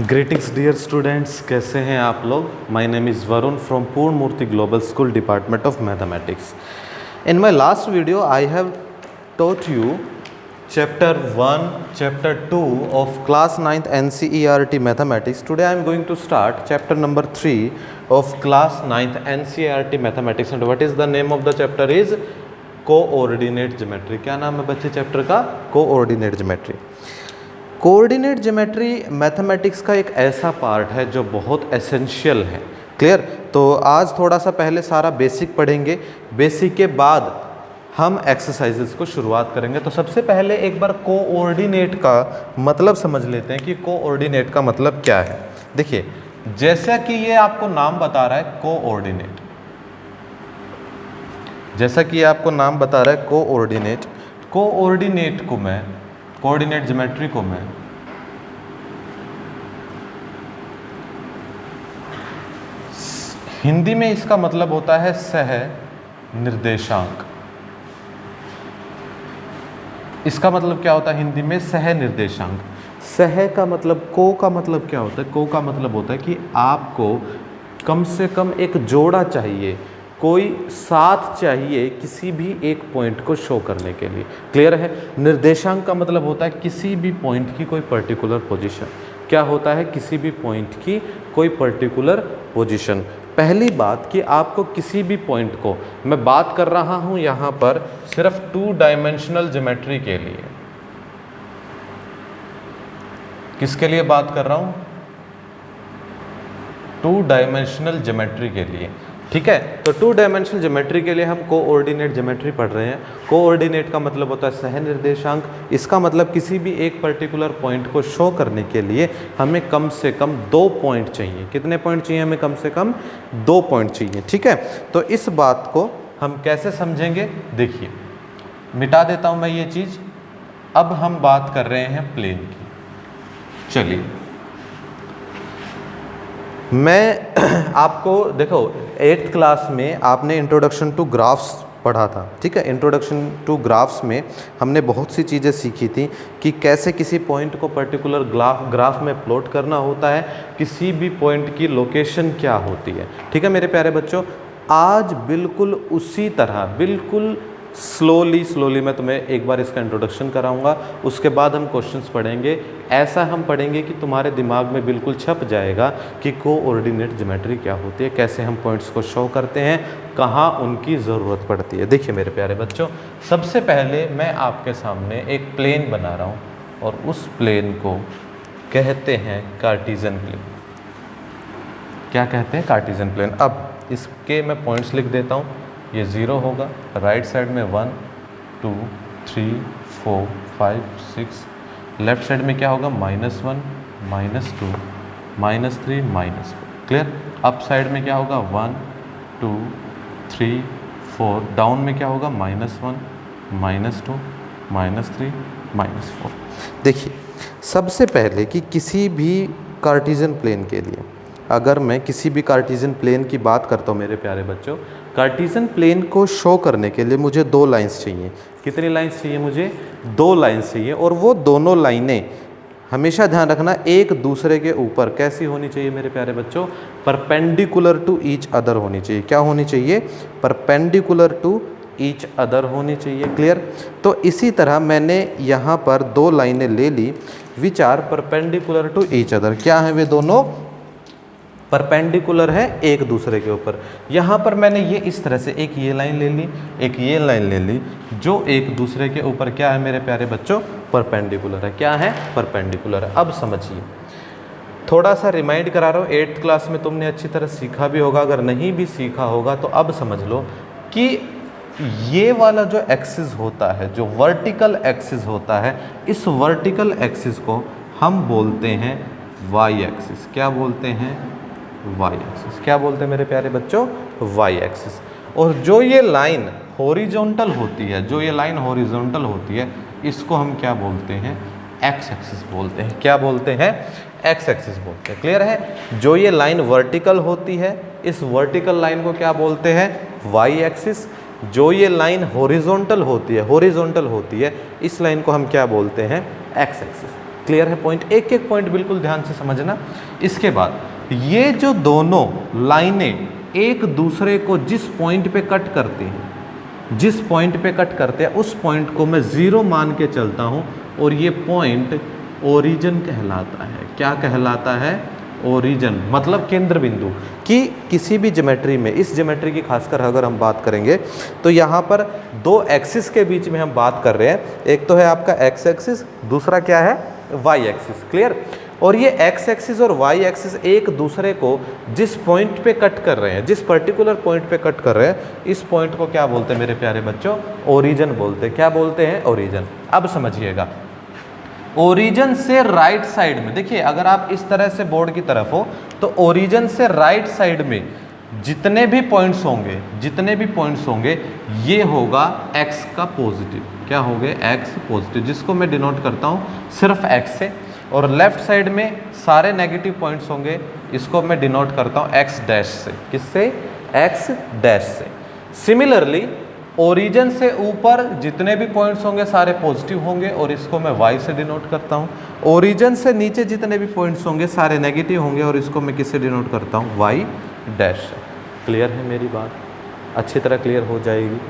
Greetings dear students, कैसे हैं आप लोग। My name is Varun from Poorna Murthy global school department of mathematics. In my last video I have taught you chapter 1, chapter 2 of class 9th NCERT mathematics. Today I am going to start chapter number 3 of class 9th NCERT mathematics, and what is the name of the chapter is coordinate geometry. क्या नाम है बच्चे chapter का? Coordinate geometry. Coordinate geometry mathematics का एक ऐसा part है जो बहुत एसेंशियल है। क्लियर? तो आज थोड़ा सा पहले सारा बेसिक पढ़ेंगे, बेसिक के बाद हम एक्सरसाइजेस को शुरुआत करेंगे। तो सबसे पहले एक बार कोऑर्डिनेट का मतलब समझ लेते हैं कि कोऑर्डिनेट का मतलब क्या है। देखिए, जैसा कि ये आपको नाम बता रहा है कोऑर्डिनेट, जैसा कि आपको नाम बता रहा है कोऑर्डिनेट, कोऑर्डिनेट को मैं, कोऑर्डिनेट ज्योमेट्री को मैं हिंदी में इसका मतलब होता है सह निर्देशांक। इसका मतलब क्या होता है हिंदी में? सह निर्देशांक। सह का मतलब, को का मतलब क्या होता है? को का मतलब होता है कि आपको कम से कम एक जोड़ा चाहिए, कोई साथ चाहिए किसी भी एक पॉइंट को शो करने के लिए। क्लियर है? निर्देशांक का मतलब होता है किसी भी पॉइंट की कोई पर्टिकुलर पोजीशन। क्या होता है? किसी भी पॉइंट की कोई पर्टिकुलर पोजीशन। पहली बात कि आपको किसी भी पॉइंट को, मैं बात कर रहा हूं यहां पर सिर्फ 2 डायमेंशनल ज्योमेट्री के लिए। किसके लिए बात कर रहा हूं? 2 डायमेंशनल ज्योमेट्री के लिए। ठीक है? तो 2 डायमेंशनल ज्योमेट्री के लिए हम कोऑर्डिनेट ज्योमेट्री पढ़ रहे हैं। कोऑर्डिनेट का मतलब होता है सह निर्देशांक। इसका मतलब किसी भी एक पर्टिकुलर पॉइंट को शो करने के लिए हमें कम से कम 2 पॉइंट चाहिए। कितने पॉइंट चाहिए? हमें कम से कम 2 पॉइंट चाहिए। ठीक है? तो इस बात को हम कैसे समझेंगे? देखिए, मिटा देता हूं मैं ये चीज़। अब हम बात कर रहे हैं प्लेन की। चलिए, मैं आपको देखो, 8th क्लास में आपने इंट्रोडक्शन टू ग्राफ्स पढ़ा था। ठीक है? इंट्रोडक्शन टू ग्राफ्स में हमने बहुत सी चीज़ें सीखी थी कि कैसे किसी पॉइंट को पर्टिकुलर ग्राफ में प्लॉट करना होता है, किसी भी पॉइंट की लोकेशन क्या होती है। ठीक है मेरे प्यारे बच्चों, आज बिल्कुल उसी तरह, बिल्कुल स्लोली मैं तुम्हें एक बार इसका इंट्रोडक्शन कराऊंगा, उसके बाद हम क्वेश्चंस पढ़ेंगे। ऐसा हम पढ़ेंगे कि तुम्हारे दिमाग में बिल्कुल छप जाएगा कि कोऑर्डिनेट ज्योमेट्री क्या होती है, कैसे हम पॉइंट्स को शो करते हैं, कहाँ उनकी ज़रूरत पड़ती है। देखिए मेरे प्यारे बच्चों, सबसे पहले मैं आपके सामने एक प्लेन बना रहा हूँ और उस प्लेन को कहते हैं कार्टेशियन प्लेन। क्या कहते हैं? Cartesian plane. अब इसके मैं पॉइंट्स लिख देता हूँ। ये 0 होगा, राइट साइड में 1 2 3 4 5 6, लेफ्ट साइड में क्या होगा? -1 -2 -3 -4। क्लियर? अप साइड में क्या होगा? 1 2 3 4, डाउन में क्या होगा? -1 -2 -3 -4। देखिए, सबसे पहले कि किसी भी कार्टेशियन प्लेन के लिए, अगर मैं किसी भी कार्टेशियन प्लेन की बात करता हूँ मेरे प्यारे बच्चों, कार्टेशियन प्लेन को शो करने के लिए मुझे 2 लाइंस चाहिए। कितनी लाइंस चाहिए मुझे? 2 लाइंस चाहिए। और वो दोनों लाइनें, हमेशा ध्यान रखना, एक दूसरे के ऊपर कैसी होनी चाहिए मेरे प्यारे बच्चों? परपेंडिकुलर टू ईच अदर होनी चाहिए। क्या होनी चाहिए? परपेंडिकुलर टू ईच अदर होनी चाहिए। क्लियर? तो इसी तरह मैंने यहाँ पर 2 लाइनें ले ली which are perpendicular to each other. क्या है वे दोनों? परपेंडिकुलर है एक दूसरे के ऊपर। यहाँ पर मैंने ये इस तरह से एक ये लाइन ले ली, एक ये लाइन ले ली, जो एक दूसरे के ऊपर क्या है मेरे प्यारे बच्चों? परपेंडिकुलर है। क्या है? परपेंडिकुलर है। अब समझिए, थोड़ा सा रिमाइंड करा रहा हूँ, 8th क्लास में तुमने अच्छी तरह सीखा भी होगा, अगर नहीं भी सीखा होगा तो अब समझ लो कि ये वाला जो एक्सिस होता है, जो वर्टिकल एक्सिस होता है, इस वर्टिकल एक्सिस को हम बोलते हैं वाई एक्सिस। क्या बोलते हैं? Y axis. क्या बोलते हैं मेरे प्यारे बच्चों? Y axis. और जो ये लाइन हॉरिजॉन्टल होती है, जो ये लाइन हॉरिजॉन्टल होती है, इसको हम क्या बोलते हैं? एक्स एक्सिस बोलते हैं। क्या बोलते हैं? एक्स एक्सिस बोलते हैं। क्लियर है? जो ये लाइन वर्टिकल होती है, इस वर्टिकल लाइन को क्या बोलते हैं? Y axis. जो ये लाइन हॉरिजॉन्टल होती है, इस लाइन को हम क्या बोलते हैं? X axis. क्लियर है पॉइंट? एक एक पॉइंट बिल्कुल ध्यान से समझना। इसके बाद ये जो दोनों लाइनें एक दूसरे को जिस पॉइंट पे कट करती हैं, जिस पॉइंट पे कट करते हैं उस पॉइंट को मैं ज़ीरो मान के चलता हूँ और ये पॉइंट ओरिजिन कहलाता है। क्या कहलाता है? ओरिजिन, मतलब केंद्र बिंदु। कि किसी भी ज्योमेट्री में, इस ज्योमेट्री की खासकर अगर हम बात करेंगे तो यहाँ पर दो एक्सिस के बीच में हम बात कर रहे हैं। एक तो है आपका एक्स एक्सिस, दूसरा क्या है? Y axis. क्लियर? और ये एक्स एक्सिस और वाई एक्सिस एक दूसरे को जिस पॉइंट पे कट कर रहे हैं, जिस पर्टिकुलर पॉइंट पे कट कर रहे हैं, इस पॉइंट को क्या बोलते हैं मेरे प्यारे बच्चों? ओरिजिन बोलते हैं। क्या बोलते हैं? ओरिजिन। अब समझिएगा, ओरिजिन से राइट साइड में, देखिए अगर आप इस तरह से बोर्ड की तरफ हो तो ओरिजिन से राइट साइड में जितने भी पॉइंट्स होंगे, जितने भी पॉइंट्स होंगे, ये होगा x का पॉजिटिव। क्या हो गए? x पॉजिटिव, जिसको मैं डिनोट करता हूँ सिर्फ x से। और लेफ्ट साइड में सारे नेगेटिव पॉइंट्स होंगे, इसको मैं डिनोट करता हूँ x डैश से। किससे? x डैश से। सिमिलरली ओरिजिन से ऊपर जितने भी पॉइंट्स होंगे सारे पॉजिटिव होंगे और इसको मैं y से डिनोट करता हूँ। ओरिजिन से नीचे जितने भी पॉइंट्स होंगे सारे नेगेटिव होंगे और इसको मैं किससे डिनोट करता हूँ? y डैश से। क्लियर है मेरी बात? अच्छी तरह क्लियर हो जाएगी।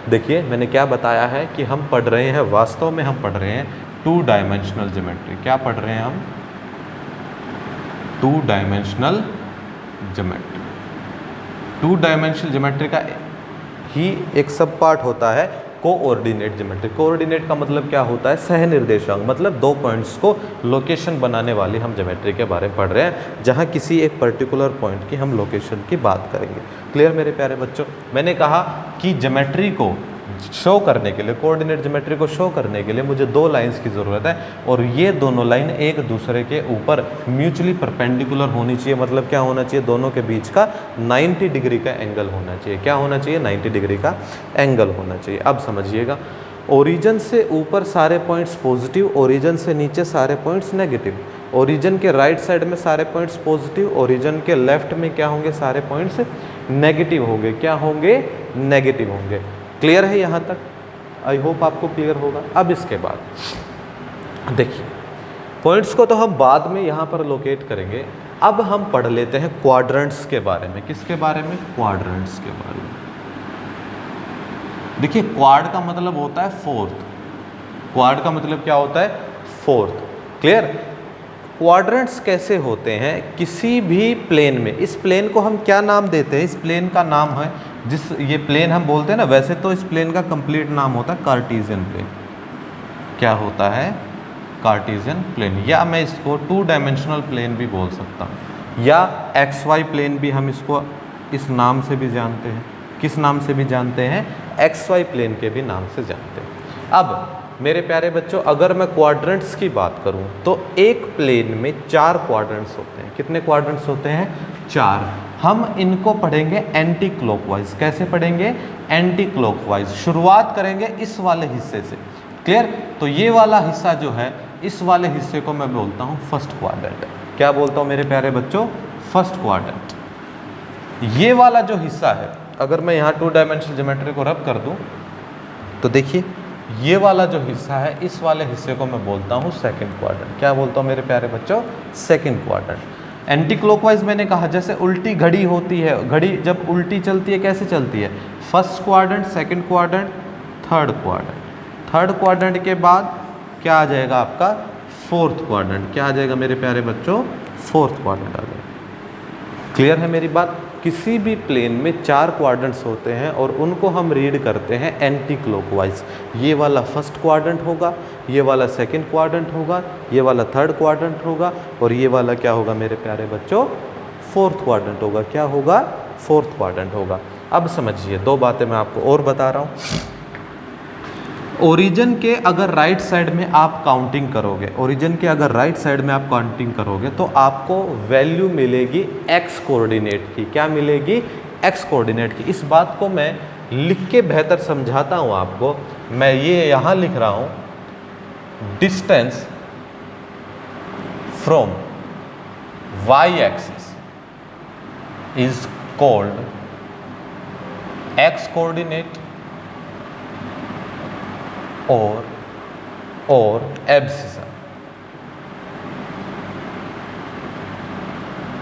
देखिए मैंने क्या बताया है कि हम पढ़ रहे हैं, वास्तव में हम पढ़ रहे हैं टू डायमेंशनल ज्योमेट्री। क्या पढ़ रहे हैं हम? Two dimensional geometry. Two dimensional geometry का ही एक सब पार्ट होता है कोऑर्डिनेट ज्योमेट्री। कोऑर्डिनेट का मतलब क्या होता है? सह निर्देशांक, मतलब दो पॉइंट्स को लोकेशन बनाने वाली हम ज्योमेट्री के बारे में पढ़ रहे हैं, जहां किसी एक पर्टिकुलर पॉइंट की हम लोकेशन की बात करेंगे। क्लियर मेरे प्यारे बच्चों? मैंने कहा कि ज्योमेट्री को शो करने के लिए, कोऑर्डिनेट ज्योमेट्री को शो करने के लिए मुझे दो लाइंस की ज़रूरत है और ये दोनों लाइन एक दूसरे के ऊपर म्यूचुअली परपेंडिकुलर होनी चाहिए। मतलब क्या होना चाहिए? दोनों के बीच का 90 डिग्री का एंगल होना चाहिए। क्या होना चाहिए? 90 डिग्री का एंगल होना चाहिए। अब समझिएगा, ओरिजिन से ऊपर सारे पॉइंट्स पॉजिटिव, ओरिजिन से नीचे सारे पॉइंट्स नेगेटिव। ओरिजिन के राइट साइड में सारे पॉइंट्स पॉजिटिव, ओरिजिन के लेफ्ट में क्या होंगे? सारे पॉइंट्स नेगेटिव होंगे। क्या होंगे? नेगेटिव होंगे। क्लियर है यहाँ तक? आई होप आपको क्लियर होगा। अब इसके बाद देखिए, पॉइंट्स को तो हम बाद में यहाँ पर लोकेट करेंगे। अब हम पढ़ लेते हैं क्वाड्रेंट्स के बारे में। किसके बारे में? क्वाड्रेंट्स के बारे में। देखिए क्वाड का मतलब होता है फोर्थ। क्वाड का मतलब क्या होता है? फोर्थ। क्लियर? क्वाड्रेंट्स कैसे होते हैं? किसी भी प्लेन में, इस प्लेन को हम क्या नाम देते हैं? इस प्लेन का नाम है, जिस ये प्लेन हम बोलते हैं ना, वैसे तो इस प्लेन का कंप्लीट नाम होता है कार्टेशियन प्लेन। क्या होता है? Cartesian plane. या मैं इसको टू डायमेंशनल प्लेन भी बोल सकता हूँ, या एक्स वाई प्लेन भी हम इसको इस नाम से भी जानते हैं। किस नाम से भी जानते हैं? एक्स वाई प्लेन के भी नाम से जानते हैं। अब मेरे प्यारे बच्चों, अगर मैं क्वाड्रेंट्स की बात करूं तो एक प्लेन में 4 क्वाड्रेंट्स होते हैं। कितने क्वाड्रेंट्स होते हैं? 4। हम इनको पढ़ेंगे एंटी क्लॉकवाइज। कैसे पढ़ेंगे? Anti clockwise. शुरुआत करेंगे इस वाले हिस्से से। क्लियर? तो ये वाला हिस्सा जो है, इस वाले हिस्से को मैं बोलता हूँ फर्स्ट क्वाड्रेंट। क्या बोलता हूँ मेरे प्यारे बच्चों? First quadrant. ये वाला जो हिस्सा है, अगर मैं यहाँ टू डायमेंशनल ज्योमेट्री को रब कर दूँ तो देखिए ये वाला जो हिस्सा है, इस वाले हिस्से को मैं बोलता हूँ सेकंड क्वाड्रेंट। क्या बोलता हूँ मेरे प्यारे बच्चों? Second quadrant. एंटी क्लॉकवाइज मैंने कहा, जैसे उल्टी घड़ी होती है, घड़ी जब उल्टी चलती है कैसे चलती है? First quadrant, second quadrant, third quadrant. Third quadrant के बाद क्या आ जाएगा आपका? Fourth quadrant. क्या आ जाएगा मेरे प्यारे बच्चों? फोर्थ क्वाड्रेंट आ जाएगा। क्लियर है मेरी बात? किसी भी प्लेन में 4 क्वाड्रेंट्स होते हैं और उनको हम रीड करते हैं एंटी क्लॉकवाइज। ये वाला फर्स्ट क्वाड्रेंट होगा, ये वाला सेकंड क्वाड्रेंट होगा, ये वाला थर्ड क्वाड्रेंट होगा और ये वाला क्या होगा मेरे प्यारे बच्चों? फोर्थ क्वाड्रेंट होगा। क्या होगा? फोर्थ क्वाड्रेंट होगा। अब समझिए, 2 बातें मैं आपको और बता रहा हूँ। ओरिजिन के अगर राइट साइड में आप काउंटिंग करोगे, ओरिजिन के अगर राइट साइड में आप काउंटिंग करोगे तो आपको वैल्यू मिलेगी एक्स कोऑर्डिनेट की। क्या मिलेगी? एक्स कोऑर्डिनेट की। इस बात को मैं लिख के बेहतर समझाता हूँ आपको। मैं ये यहाँ लिख रहा हूँ, distance from Y axis is called X coordinate और एब्सिशन।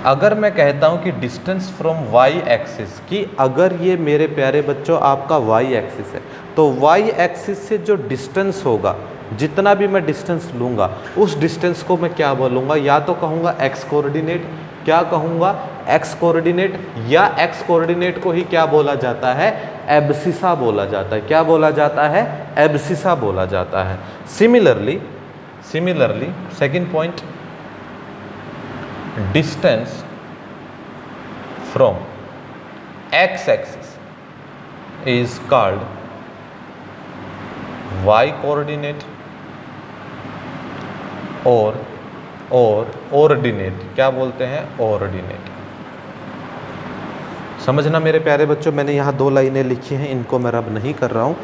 अगर मैं कहता हूं कि डिस्टेंस फ्रॉम वाई एक्सिस, कि अगर ये मेरे प्यारे बच्चों आपका वाई एक्सिस है, तो वाई एक्सिस से जो डिस्टेंस होगा, जितना भी मैं डिस्टेंस लूँगा, उस डिस्टेंस को मैं क्या बोलूँगा? या तो कहूँगा एक्स कोऑर्डिनेट, क्या कहूँगा? एक्स कोऑर्डिनेट, या एक्स कोऑर्डिनेट को ही क्या बोला जाता है? एब्सिसा बोला जाता है। क्या बोला जाता है? एब्सिसा बोला जाता है। Similarly second point, distance from X axis is called Y coordinate और ऑर्डिनेट। क्या बोलते हैं? ऑर्डिनेट। समझना मेरे प्यारे बच्चों, मैंने यहाँ 2 लाइनें लिखी हैं, इनको मैं रब नहीं कर रहा हूँ।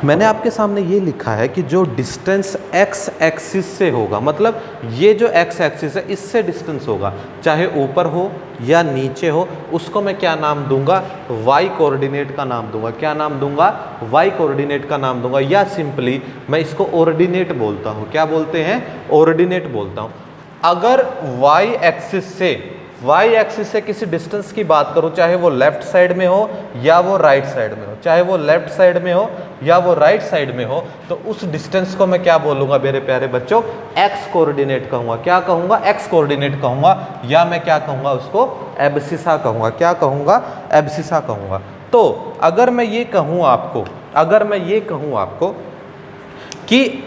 मैंने आपके सामने ये लिखा है कि जो डिस्टेंस एक्स एक्सिस से होगा, मतलब ये जो एक्स एक्सिस है इससे डिस्टेंस होगा, चाहे ऊपर हो या नीचे हो, उसको मैं क्या नाम दूंगा? वाई कोऑर्डिनेट का नाम दूंगा। क्या नाम दूंगा? वाई कोऑर्डिनेट का नाम दूंगा, या सिंपली मैं इसको ऑर्डिनेट बोलता हूँ। क्या बोलते हैं? ऑर्डिनेट बोलता हूँ। अगर वाई एक्सिस से किसी डिस्टेंस की बात करूं, चाहे वो लेफ्ट साइड में हो या वो राइट साइड में हो, चाहे वो लेफ्ट साइड में हो या वो राइट साइड में हो, तो उस डिस्टेंस को मैं क्या बोलूंगा मेरे प्यारे बच्चों? एक्स कोऑर्डिनेट कहूंगा। क्या कहूंगा? एक्स कोऑर्डिनेट कहूंगा, या मैं क्या कहूंगा उसको? एब्सिसा कहूंगा। क्या कहूंगा? एब्सिसा कहूंगा। तो अगर मैं ये कहूं आपको कि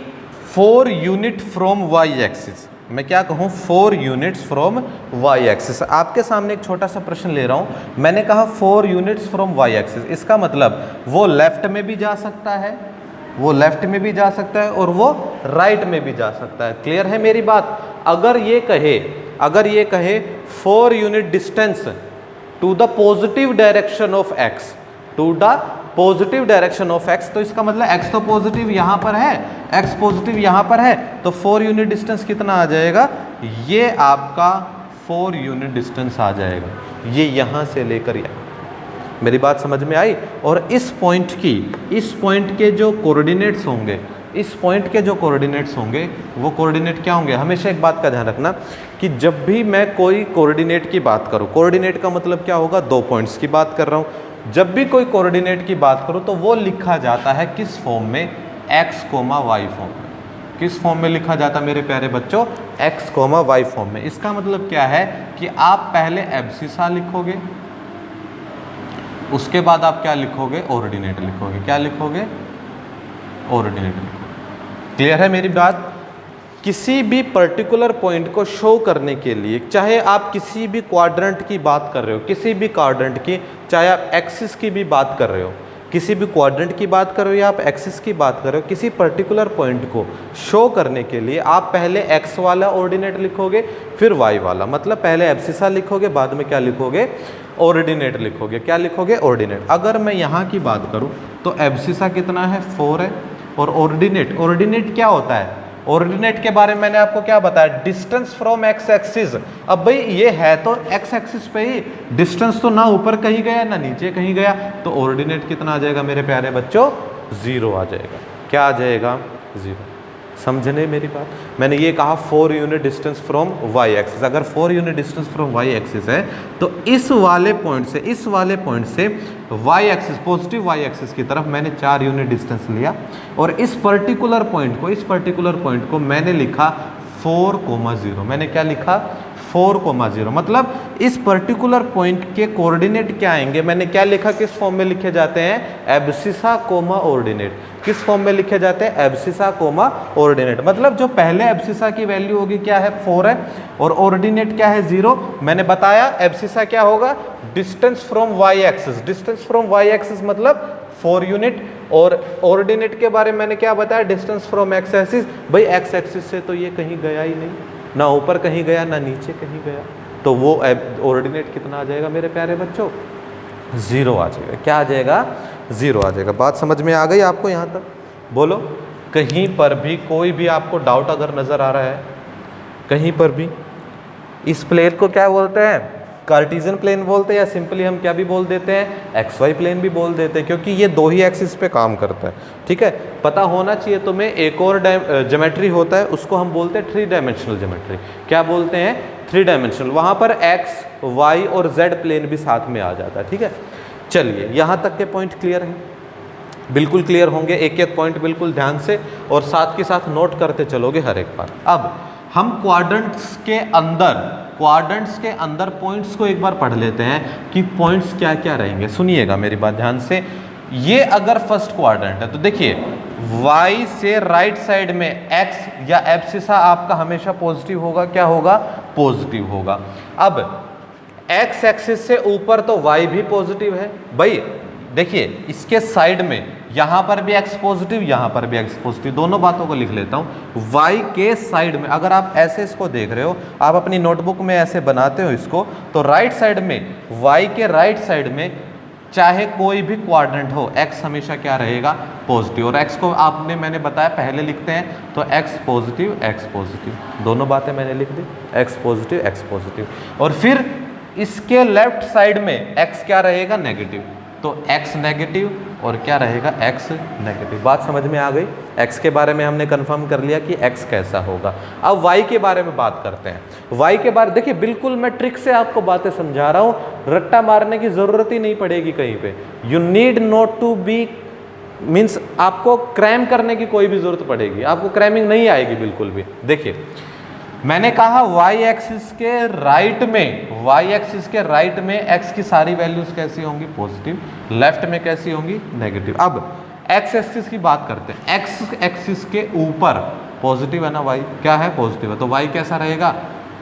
4 यूनिट फ्रॉम वाई एक्सिस, मैं क्या कहूँ? 4 यूनिट्स फ्रॉम वाई एक्सिस। आपके सामने एक छोटा सा प्रश्न ले रहा हूँ। मैंने कहा 4 यूनिट्स फ्रॉम वाई एक्सिस, इसका मतलब वो लेफ्ट में भी जा सकता है, और वो राइट में भी जा सकता है। क्लियर है मेरी बात? अगर ये कहे 4 unit distance to the positive direction of X, तो इसका मतलब x तो पॉजिटिव यहाँ पर है, x पॉजिटिव यहाँ पर है, तो 4 यूनिट डिस्टेंस कितना आ जाएगा? ये आपका 4 यूनिट डिस्टेंस आ जाएगा, ये यहाँ से लेकर यहाँ। मेरी बात समझ में आई? और इस पॉइंट के जो कोऑर्डिनेट्स होंगे, वो कोऑर्डिनेट क्या होंगे? हमेशा एक बात का ध्यान रखना कि जब भी मैं कोई कोऑर्डिनेट की बात करूँ, कोऑर्डिनेट का मतलब क्या होगा? 2 पॉइंट्स की बात कर रहा हूँ। जब भी कोई कोऑर्डिनेट की बात करो तो वो लिखा जाता है किस फॉर्म में? x, y फॉर्म में। किस फॉर्म में लिखा जाता है मेरे प्यारे बच्चों? x, y फॉर्म में। इसका मतलब क्या है कि आप पहले एब्सिसा लिखोगे, उसके बाद आप क्या लिखोगे? ऑर्डिनेट लिखोगे। क्या लिखोगे? ऑर्डिनेट लिखोगे। क्लियर है मेरी बात? किसी भी पर्टिकुलर पॉइंट को शो करने के लिए, चाहे आप किसी भी क्वाड्रेंट की बात कर रहे हो, किसी भी क्वाड्रेंट की, चाहे आप एक्सिस की भी बात कर रहे हो, किसी भी क्वाड्रेंट की बात कर रहे हो या आप एक्सिस की बात कर रहे हो, किसी पर्टिकुलर पॉइंट को शो करने के लिए आप पहले एक्स वाला ऑर्डिनेट लिखोगे, फिर वाई वाला। मतलब पहले एब्सिसा लिखोगे, बाद में क्या लिखोगे? ऑर्डिनेट लिखोगे। क्या लिखोगे? ऑर्डिनेट। अगर मैं यहाँ की बात करूँ तो एब्सिसा कितना है? 4 है, और ऑर्डिनेट क्या होता है? ऑर्डिनेट के बारे में मैंने आपको क्या बताया? Distance from X axis. अब भाई ये है तो एक्स एक्सिस पे ही, डिस्टेंस तो ना ऊपर कहीं गया ना नीचे कहीं गया, तो ऑर्डिनेट कितना आ जाएगा मेरे प्यारे बच्चों? 0 आ जाएगा। क्या आ जाएगा? 0। समझने मेरी बात? मैंने ये कहा 4 unit distance from Y axis. अगर 4 unit distance from Y axis है तो इस वाले पॉइंट से Y axis, positive Y axis की तरफ मैंने 4 यूनिट डिस्टेंस लिया, और इस पर्टिकुलर पॉइंट को मैंने लिखा 4,0। मैंने क्या लिखा? 4,0। मतलब इस पर्टिकुलर पॉइंट के कोऑर्डिनेट क्या आएंगे? मैंने क्या लिखा? किस फॉर्म में लिखे जाते हैं? Abscissa, ordinate. किस फॉर्म में लिखे जाते हैं? Abscissa, ordinate. मतलब जो पहले एब्सिसा की वैल्यू होगी क्या है? 4 है, और ऑर्डिनेट क्या है? 0। मैंने बताया एब्सिसा क्या होगा? डिस्टेंस फ्रॉम वाई एक्सिस, मतलब 4 यूनिट, और ऑर्डिनेट के बारे में मैंने क्या बताया? Distance from X axis. भाई एक्स एक्सिस से तो ये कहीं गया ही नहीं, ना ऊपर कहीं गया ना नीचे कहीं गया, तो वो ऑर्डिनेट कितना आ जाएगा मेरे प्यारे बच्चों? 0 आ जाएगा। क्या आ जाएगा? 0 आ जाएगा। बात समझ में आ गई आपको यहाँ तक? बोलो, कहीं पर भी कोई भी आपको डाउट अगर नज़र आ रहा है, कहीं पर भी, इस प्लेन को क्या बोलते हैं? कार्टेशियन प्लेन बोलते हैं या सिंपली हम क्या भी बोल देते हैं, एक्स वाई प्लेन भी बोल देते हैं, क्योंकि ये दो ही एक्सिस पे काम करता है। ठीक है, पता होना चाहिए तुम्हें। एक और ज्योमेट्री होता है, उसको हम बोलते हैं 3 डायमेंशनल ज्योमेट्री। क्या बोलते हैं? 3 डायमेंशनल। वहाँ पर एक्स, वाई और जेड प्लेन भी साथ में आ जाता है। ठीक है, चलिए यहाँ तक के पॉइंट क्लियर हैं? बिल्कुल क्लियर होंगे। एक एक पॉइंट बिल्कुल ध्यान से और साथ के साथ नोट करते चलोगे हर एक बार। अब हम क्वाड्रेंट्स के अंदर पॉइंट्स को एक बार पढ़ लेते हैं कि पॉइंट्स क्या क्या रहेंगे। सुनिएगा मेरी बात ध्यान से। ये अगर फर्स्ट क्वाड्रेंट है तो देखिए y से राइट साइड में x या एब्सिसा आपका हमेशा पॉजिटिव होगा। क्या होगा? पॉजिटिव होगा। अब x एक्सिस से ऊपर तो y भी पॉजिटिव है भाई। देखिए इसके साइड में यहाँ पर भी x पॉजिटिव, यहाँ पर भी x पॉजिटिव, दोनों बातों को लिख लेता हूँ। y के साइड में अगर आप ऐसे इसको देख रहे हो, आप अपनी नोटबुक में ऐसे बनाते हो इसको, तो राइट साइड में y के राइट साइड में चाहे कोई भी क्वाड्रेंट हो, x हमेशा क्या रहेगा? पॉजिटिव। और x को आपने मैंने बताया पहले लिखते हैं तो x पॉजिटिव, दोनों बातें मैंने लिख दी, x पॉजिटिव। और फिर इसके लेफ्ट साइड में x क्या रहेगा? नेगेटिव। तो x नेगेटिव और क्या रहेगा? x negative. बात समझ में आ गई? x के बारे में हमने कंफर्म कर लिया कि x कैसा होगा। अब y के बारे में बात करते हैं। y के बारे देखिए बिल्कुल मैं ट्रिक से आपको बातें समझा रहा हूँ, रट्टा मारने की ज़रूरत ही नहीं पड़ेगी कहीं पे। You need not to be means आपको क्रैम करने की कोई भी ज़रूरत पड़ेगी, आपको क्रैमिंग नहीं आएगी बिल्कुल भी। देखिए मैंने कहा y एक्सिस के राइट में x की सारी वैल्यूज कैसी होंगी? पॉजिटिव। लेफ्ट में कैसी होंगी? नेगेटिव। अब x एक्सिस की बात करते हैं। x एक्सिस के ऊपर पॉजिटिव है ना y? क्या है? पॉजिटिव है। तो y कैसा रहेगा?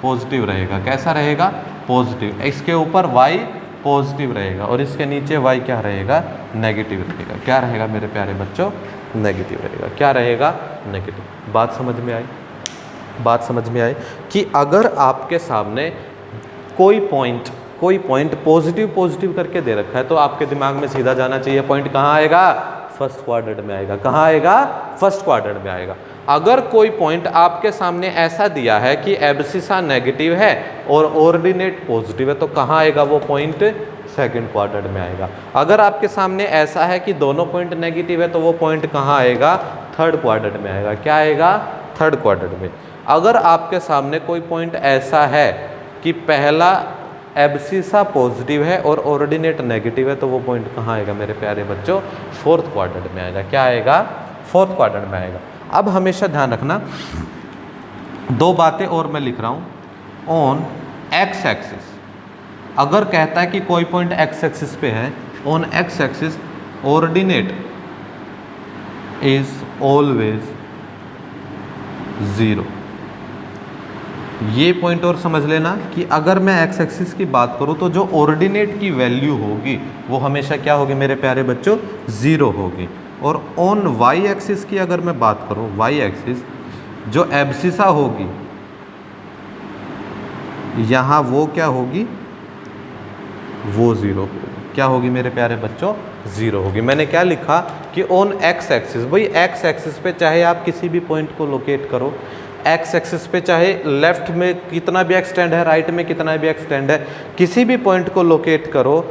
पॉजिटिव रहेगा। कैसा रहेगा? पॉजिटिव। इसके ऊपर y पॉजिटिव रहेगा और इसके नीचे y क्या रहेगा? नेगेटिव रहेगा। क्या रहेगा मेरे प्यारे बच्चों? नेगेटिव रहेगा। क्या रहेगा? नेगेटिव। बात समझ में आई? बात समझ में आई कि अगर आपके सामने कोई पॉइंट पॉजिटिव करके दे रखा है तो आपके दिमाग में सीधा जाना चाहिए पॉइंट कहाँ आएगा? फर्स्ट क्वाड्रेंट में आएगा। कहाँ आएगा? फर्स्ट क्वाड्रेंट में आएगा। अगर कोई पॉइंट आपके सामने ऐसा दिया है कि एब्सिसा नेगेटिव है और ऑर्डिनेट पॉजिटिव है तो कहाँ आएगा वो पॉइंट? सेकंड क्वाड्रेंट में आएगा। अगर आपके सामने ऐसा है कि दोनों पॉइंट नेगेटिव है तो वो पॉइंट कहाँ आएगा? थर्ड क्वाड्रेंट में आएगा। क्या आएगा? थर्ड क्वाड्रेंट में। अगर आपके सामने कोई पॉइंट ऐसा है कि पहला एब्सिसा पॉजिटिव है और ऑर्डिनेट नेगेटिव है तो वो पॉइंट कहाँ आएगा मेरे प्यारे बच्चों? फोर्थ क्वाड्रेंट में आएगा। क्या आएगा? फोर्थ क्वाड्रेंट में आएगा। अब हमेशा ध्यान रखना, दो बातें और मैं लिख रहा हूँ। ऑन एक्स एक्सिस अगर कहता है कि कोई पॉइंट एक्स एक्सिस पे है, on x axis ordinate is always 0। ये पॉइंट और समझ लेना कि अगर मैं एक्स एक्सिस की बात करूं तो जो ऑर्डिनेट की वैल्यू होगी वो हमेशा क्या होगी मेरे प्यारे बच्चों? 0 होगी। और ऑन वाई एक्सिस की अगर मैं बात करूं, वाई एक्सिस जो एब्सिसा होगी यहाँ वो क्या होगी? वो 0 होगी। क्या होगी मेरे प्यारे बच्चों? 0 होगी। मैंने क्या लिखा कि ऑन एक्स एक्सिस, भाई एक्स एक्सिस पे चाहे आप किसी भी पॉइंट को लोकेट करो, एक्स एक्सिस पे चाहे लेफ्ट में कितना भी एक्सटेंड है, राइट में कितना भी एक्सटेंड है, किसी भी पॉइंट को लोकेट करो,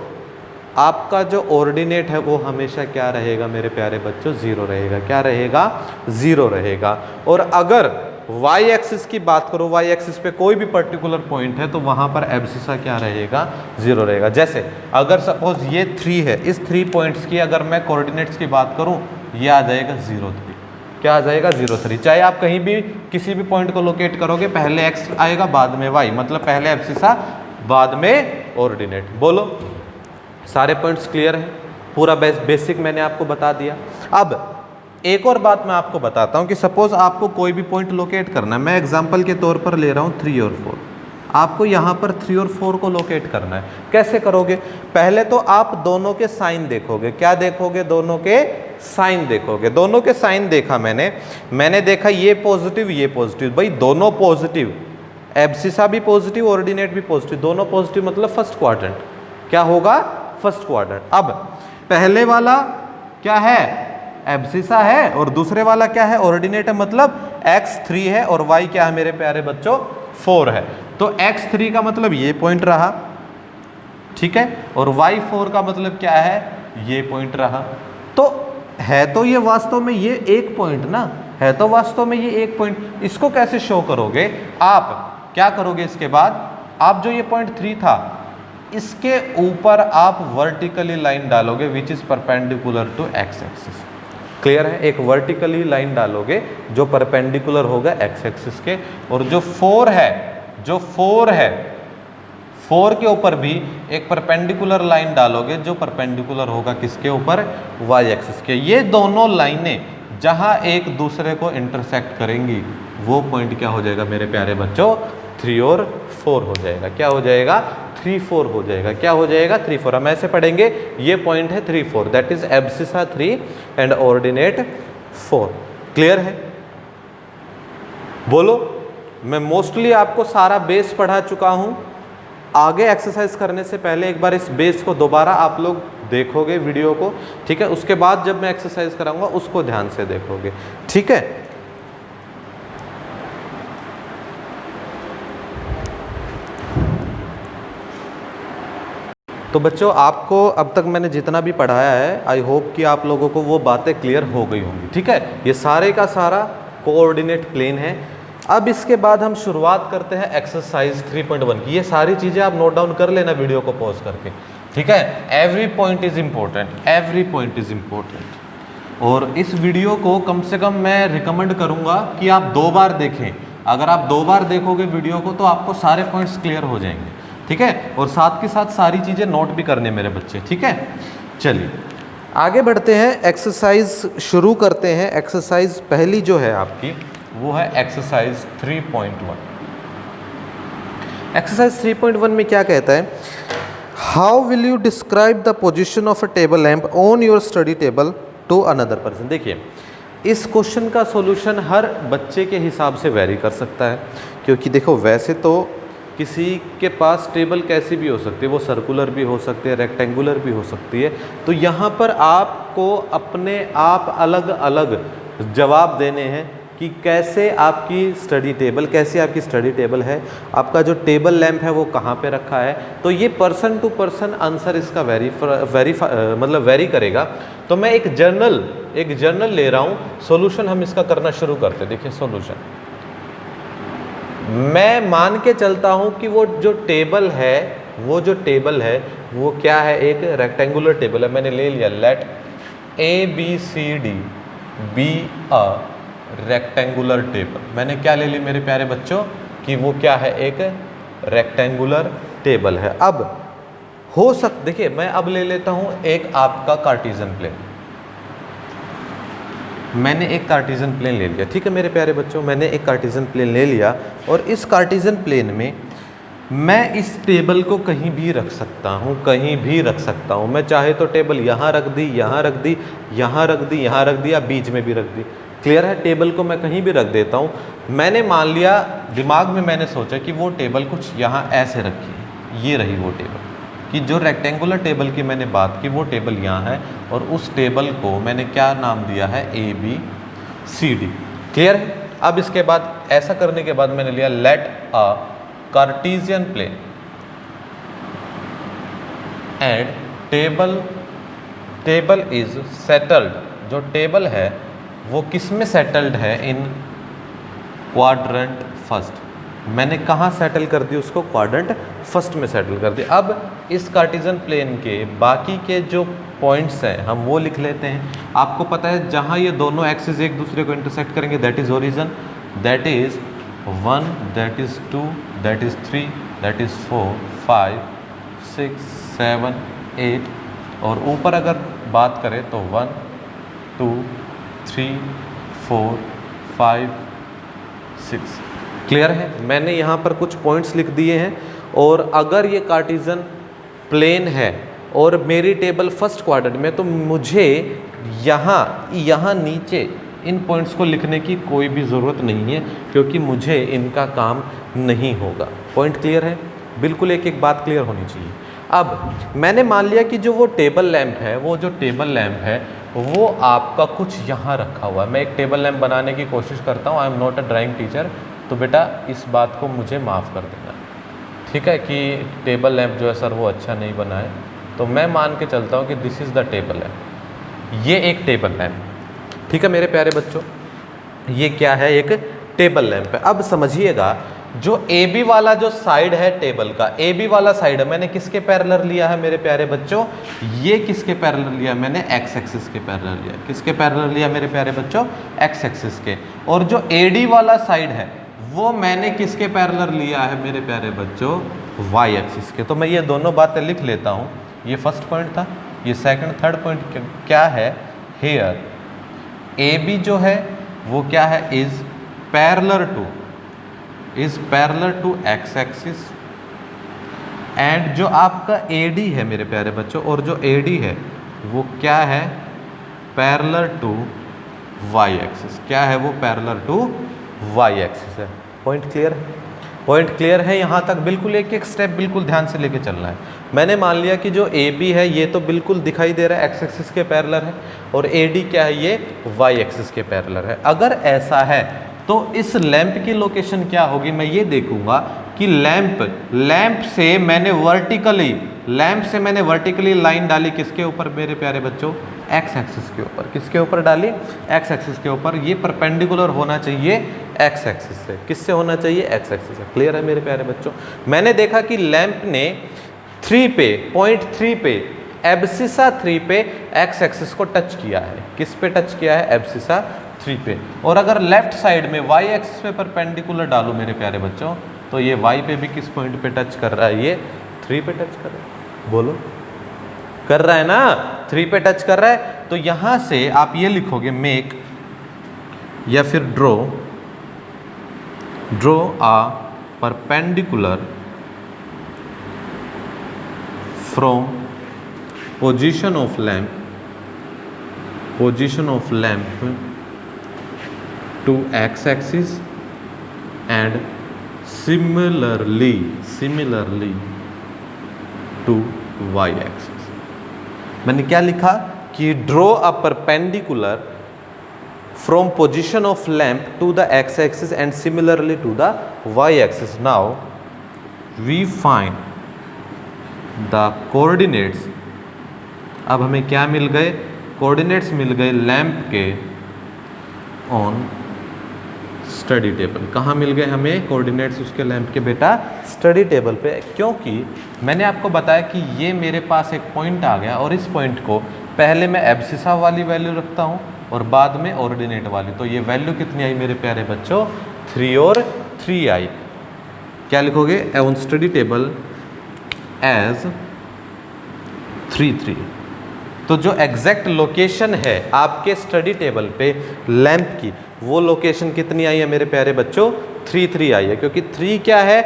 आपका जो ऑर्डिनेट है वो हमेशा क्या रहेगा मेरे प्यारे बच्चों? 0 रहेगा। क्या रहेगा? 0 रहेगा। और अगर वाई एक्सिस की बात करो, वाई एक्सिस पे कोई भी पर्टिकुलर पॉइंट है तो वहाँ पर एब्सिसा क्या रहेगा? 0 रहेगा। जैसे अगर सपोज ये 3 है, इस 3 पॉइंट्स की अगर मैं कोऑर्डिनेट्स की बात करूँ, ये आ जाएगा 0,3। क्या आ जाएगा? 0,3। चाहे आप कहीं भी किसी भी पॉइंट को लोकेट करोगे, पहले एक्स आएगा बाद में वाई, मतलब पहले एब्सिसा बाद में ऑर्डिनेट। बोलो सारे पॉइंट्स क्लियर हैं? पूरा बेसिक मैंने आपको बता दिया। अब एक और बात मैं आपको बताता हूँ कि सपोज आपको कोई भी पॉइंट लोकेट करना है। मैं एग्जांपल के तौर पर ले रहा हूँ 3 और 4। आपको यहाँ पर 3 और 4 को लोकेट करना है। कैसे करोगे? पहले तो आप दोनों के साइन देखोगे। क्या देखोगे? दोनों के साइन देखोगे। दोनों के साइन देखा मैंने देखा ये पॉजिटिव ये पॉजिटिव, भाई दोनों पॉजिटिव, एब्सिसा भी पॉजिटिव ऑर्डिनेट भी पॉजिटिव, दोनों पॉजिटिव मतलब फर्स्ट क्वाड्रेंट। क्या होगा? First quadrant. अब पहले वाला क्या है? एब्सिसा है और दूसरे वाला क्या है? ऑर्डिनेट है, मतलब x3 है और y क्या है मेरे प्यारे बच्चों? 4 है। तो x3 का मतलब ये पॉइंट रहा, ठीक है, और y4 का मतलब क्या है, ये पॉइंट रहा। तो है तो ये वास्तव में ये एक पॉइंट ना, है तो वास्तव में ये एक पॉइंट। इसको कैसे शो करोगे, आप क्या करोगे, इसके बाद आप जो ये पॉइंट 3 था इसके ऊपर आप वर्टिकली लाइन डालोगे which is perpendicular to X axis. Clear है, एक वर्टिकली लाइन डालोगे जो परपेंडिकुलर होगा एक्स एक्सिस के, और जो 4 है, जो 4 है 4 के ऊपर भी एक परपेंडिकुलर लाइन डालोगे जो परपेंडिकुलर होगा किसके ऊपर, वाई एक्सिस के। ये दोनों लाइनें जहां एक दूसरे को इंटरसेक्ट करेंगी वो पॉइंट क्या हो जाएगा मेरे प्यारे बच्चों, 3 और 4 हो जाएगा। क्या हो जाएगा, 3 4 हो जाएगा। क्या हो जाएगा, 3 4। हम ऐसे पढ़ेंगे, ये पॉइंट है 3 4, that is abscissa 3 and ordinate 4। Clear है, बोलो। मैं मोस्टली आपको सारा बेस पढ़ा चुका हूं। आगे एक्सरसाइज करने से पहले एक बार इस बेस को दोबारा आप लोग देखोगे वीडियो को, ठीक है। उसके बाद जब मैं एक्सरसाइज कराऊंगा उसको ध्यान से देखोगे, ठीक है। तो बच्चों आपको अब तक मैंने जितना भी पढ़ाया है, आई होप कि आप लोगों को वो बातें क्लियर हो गई होंगी, ठीक है। ये सारे का सारा कोऑर्डिनेट प्लेन है। अब इसके बाद हम शुरुआत करते हैं एक्सरसाइज 3.1 की। ये सारी चीज़ें आप नोट डाउन कर लेना वीडियो को पॉज करके, ठीक है। Every point is important, every point is important. और इस वीडियो को कम से कम मैं रिकमेंड करूँगा कि आप 2 बार देखें। अगर आप 2 बार देखोगे वीडियो को तो आपको सारे पॉइंट्स क्लियर हो जाएंगे, ठीक है। और साथ के साथ सारी चीज़ें नोट भी करने मेरे बच्चे, ठीक है। चलिए आगे बढ़ते हैं, एक्सरसाइज शुरू करते हैं। एक्सरसाइज पहली जो है आपकी वो है एक्सरसाइज 3.1। एक्सरसाइज 3.1 में क्या कहता है, how will you describe the position of a table lamp on your study table to another person. देखिए इस क्वेश्चन का सॉल्यूशन हर बच्चे के हिसाब से वेरी कर सकता है, क्योंकि देखो वैसे तो किसी के पास टेबल कैसी भी हो सकती है, वो सर्कुलर भी हो सकती है, रेक्टेंगुलर भी हो सकती है। तो यहाँ पर आपको अपने आप अलग अलग जवाब देने हैं कि कैसे आपकी स्टडी टेबल, कैसे आपकी स्टडी टेबल है, आपका जो टेबल लैंप है वो कहाँ पे रखा है। तो ये पर्सन टू पर्सन आंसर इसका वेरी करेगा। तो मैं एक जर्नल ले रहा हूँ, सॉल्यूशन हम इसका करना शुरू करते हैं। देखिए सॉल्यूशन, मैं मान के चलता हूँ कि वो जो टेबल है वो क्या है, एक रेक्टेंगुलर टेबल है। मैंने ले लिया, let ABCD be a rectangular table. मैंने क्या ले ली मेरे प्यारे बच्चों कि वो क्या है, एक रेक्टेंगुलर टेबल है। अब देखिए मैं अब ले लेता हूं एक आपका कार्टेशियन प्लेन। मैंने एक कार्टेशियन प्लेन ले लिया, ठीक है मेरे प्यारे बच्चों, मैंने एक कार्टेशियन प्लेन ले लिया। और इस कार्टेशियन प्लेन में मैं इस टेबल को कहीं भी रख सकता हूँ, कहीं भी रख सकता हूँ। मैं चाहे तो टेबल यहाँ रख दी, यहाँ रख दी, यहाँ रख दी, यहाँ रख दी, या बीच में भी रख दी। क्लियर है, टेबल को मैं कहीं भी रख देता हूँ। मैंने मान लिया, दिमाग में मैंने सोचा कि वो टेबल कुछ यहाँ ऐसे रखी है, ये रही वो टेबल, कि जो रेक्टेंगुलर टेबल की मैंने बात की वो टेबल यहाँ है, और उस टेबल को मैंने क्या नाम दिया है, ABCD। क्लियर है। अब इसके बाद ऐसा करने के बाद मैंने लिया, let a Cartesian plane and table is settled. जो टेबल है वो किस में सेटल्ड है, इन क्वाड्रेंट फर्स्ट। मैंने कहाँ सेटल कर दी उसको, क्वाड्रेंट फर्स्ट में सेटल कर दी। अब इस कार्टेशियन प्लेन के बाकी के जो पॉइंट्स हैं हम वो लिख लेते हैं। आपको पता है जहाँ ये दोनों एक्सिस एक दूसरे को इंटरसेक्ट करेंगे, that is origin, that is 1, that is 2, that is 3, that is 4, 5, 6, 7, 8, और ऊपर अगर बात करें तो 1, 2, 3, 4, 5, 6। क्लियर है। मैंने यहाँ पर कुछ पॉइंट्स लिख दिए हैं। और अगर ये कार्टेशियन प्लेन है और मेरी टेबल फर्स्ट क्वाड्रेंट में, तो मुझे यहाँ नीचे इन पॉइंट्स को लिखने की कोई भी ज़रूरत नहीं है, क्योंकि मुझे इनका काम नहीं होगा। पॉइंट क्लियर है, बिल्कुल एक एक बात क्लियर होनी चाहिए। अब मैंने मान लिया कि जो वो टेबल लैंप है, वो आपका कुछ यहाँ रखा हुआ है। मैं एक टेबल लैंप बनाने की कोशिश करता हूँ, I am not a drawing teacher, तो बेटा इस बात को मुझे माफ़ कर देना, ठीक है, कि टेबल लैंप जो है सर वो अच्छा नहीं बना है, तो मैं मान के चलता हूँ कि this is the table lamp, ये एक टेबल लैंप। ठीक है मेरे प्यारे बच्चों, ये क्या है, एक टेबल लैंप है। अब समझिएगा, जो ए बी वाला जो साइड है टेबल का, ए बी वाला साइड है, मैंने किसके पैरेलल लिया है मेरे प्यारे बच्चों, ये किसके पैरेलल लिया, मैंने एक्स एक्सिस के पैरेलल लिया। किसके पैरेलल लिया मेरे प्यारे बच्चों, एक्स एक्सिस के। और जो ए डी वाला साइड है वो मैंने किसके पैरेलल लिया है मेरे प्यारे बच्चों, वाई एक्सिस के। तो मैं ये दोनों बातें लिख लेता हूँ, ये फर्स्ट पॉइंट था, ये सेकंड, थर्ड पॉइंट क्या है, हेयर ए बी जो है वो क्या है, is parallel to X axis, and जो आपका ए डी है मेरे प्यारे बच्चों, और जो ए डी है वो क्या है, पैरेलल टू वाई एक्सिस। क्या है वो, पैरेलल टू वाई एक्सिस है। पॉइंट क्लियर है, पॉइंट क्लियर है यहाँ तक, बिल्कुल एक एक स्टेप बिल्कुल ध्यान से लेके चलना है। मैंने मान लिया कि जो ए बी है ये तो बिल्कुल दिखाई दे रहा है एक्स एक्सिस के पैरेलल है, और ए डी क्या है, ये वाई एक्सिस के पैरेलल है। अगर ऐसा है तो इस लैंप की लोकेशन क्या होगी, मैं ये देखूंगा कि लैंप से मैंने वर्टिकली लाइन डाली किसके ऊपर मेरे प्यारे बच्चों, एक्स एक्सिस के ऊपर। किसके ऊपर डाली, एक्स एक्सिस के ऊपर। ये परपेंडिकुलर होना चाहिए एक्स एक्सिस से। किससे होना चाहिए, एक्स एक्सिस से। क्लियर है मेरे प्यारे बच्चों। मैंने देखा कि लैंप ने 3 पे, पॉइंट 3 पे, एब्सिसा 3 पे एक्स एक्सिस को टच किया है। किस पे टच किया है, एब्सिसा 3 पे। और अगर लेफ्ट साइड में वाई एक्सिस पे परपेंडिकुलर डालूं मेरे प्यारे बच्चों, तो ये वाई पे भी किस पॉइंट पे टच कर रहा है, ये 3 पे टच कर रहा है। बोलो, कर रहा है ना, 3 पे टच कर रहा है। तो यहां से आप ये लिखोगे मेक या फिर draw a perpendicular from position of lamp to x axis and similarly to y axis। मैंने क्या लिखा कि draw a perpendicular from position of lamp to the x axis and similarly to the y axis। now we find the coordinates। अब हमें क्या मिल गए, coordinates मिल गए lamp के ऑन स्टडी टेबल। कहाँ मिल गए हमें कोऑर्डिनेट्स उसके लैंप के बेटा, स्टडी टेबल पे। क्योंकि मैंने आपको बताया कि ये मेरे पास एक पॉइंट आ गया, और इस पॉइंट को पहले मैं एब्सिसा वाली वैल्यू रखता हूँ और बाद में ऑर्डिनेट वाली। तो ये वैल्यू कितनी आई मेरे प्यारे बच्चों, 3 और 3 आई। क्या लिखोगे, ऑन स्टडी टेबल एज 3 तो जो एग्जैक्ट लोकेशन है आपके स्टडी टेबल पे लैंप की, वो लोकेशन कितनी आई है मेरे प्यारे बच्चों, 3 आई है। क्योंकि 3 क्या है,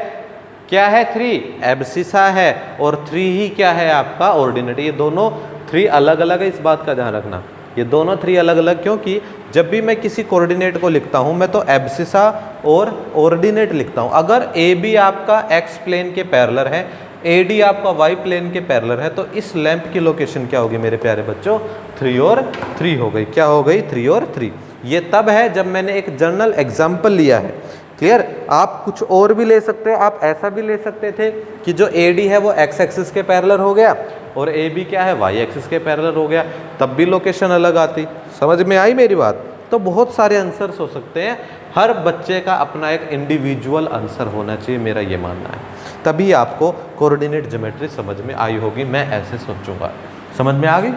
3 एब्सिसा है, और 3 ही क्या है आपका ऑर्डिनेट। ये दोनों 3 अलग अलग है, इस बात का ध्यान रखना। ये दोनों 3 अलग अलग, क्योंकि जब भी मैं किसी कोऑर्डिनेट को लिखता हूँ मैं तो एब्सिसा और ऑर्डिनेट लिखता हूँ। अगर ए बी आपका एक्स प्लेन के पैरेलल है, ए डी आपका वाई प्लेन के पैरेलल है, तो इस लैंप की लोकेशन क्या होगी मेरे प्यारे बच्चों, 3 और 3 हो गई। क्या हो गई, 3 और 3। ये तब है जब मैंने एक जनरल एग्जाम्पल लिया है। क्लियर। आप कुछ और भी ले सकते हो, आप ऐसा भी ले सकते थे कि जो ए डी है वो एक्स एक्सिस के पैरेलल हो गया और ए बी क्या है, वाई एक्सिस के पैरेलल हो गया, तब भी लोकेशन अलग आती। समझ में आई मेरी बात। तो बहुत सारे आंसर्स हो सकते हैं, हर बच्चे का अपना एक इंडिविजुअल आंसर होना चाहिए, मेरा ये मानना है। तभी आपको कोऑर्डिनेट ज्योमेट्री समझ में आई होगी, मैं ऐसे सोचूंगा। समझ में आ गई?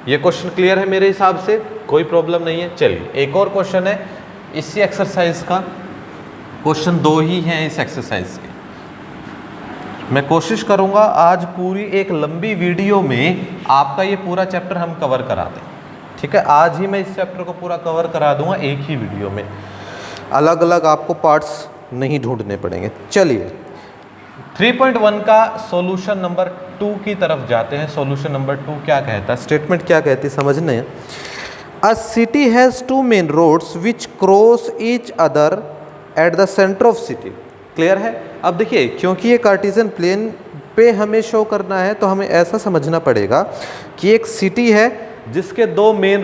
ये क्वेश्चन क्लियर है मेरे हिसाब से, कोई प्रॉब्लम नहीं है। चलिए एक और क्वेश्चन है इसी एक्सरसाइज का। क्वेश्चन 2 ही हैं इस एक्सरसाइज के। मैं कोशिश करूंगा आज पूरी एक लंबी वीडियो में आपका ये पूरा चैप्टर हम कवर करा दें। ठीक है, आज ही मैं इस चैप्टर को पूरा कवर करा दूंगा एक ही वीडियो में, अलग अलग आपको पार्ट्स नहीं ढूंढने पड़ेंगे। चलिए 3.1 का सॉल्यूशन नंबर 2 की तरफ जाते हैं। सॉल्यूशन नंबर 2 क्या कहता है, स्टेटमेंट क्या कहती है समझने। A city has 2 main roads which cross each other at the centre of city. Clear है। अब देखिए, क्योंकि ये कार्टेशियन प्लेन पे हमें शो करना है तो हमें ऐसा समझना पड़ेगा कि एक सिटी है जिसके 2 मेन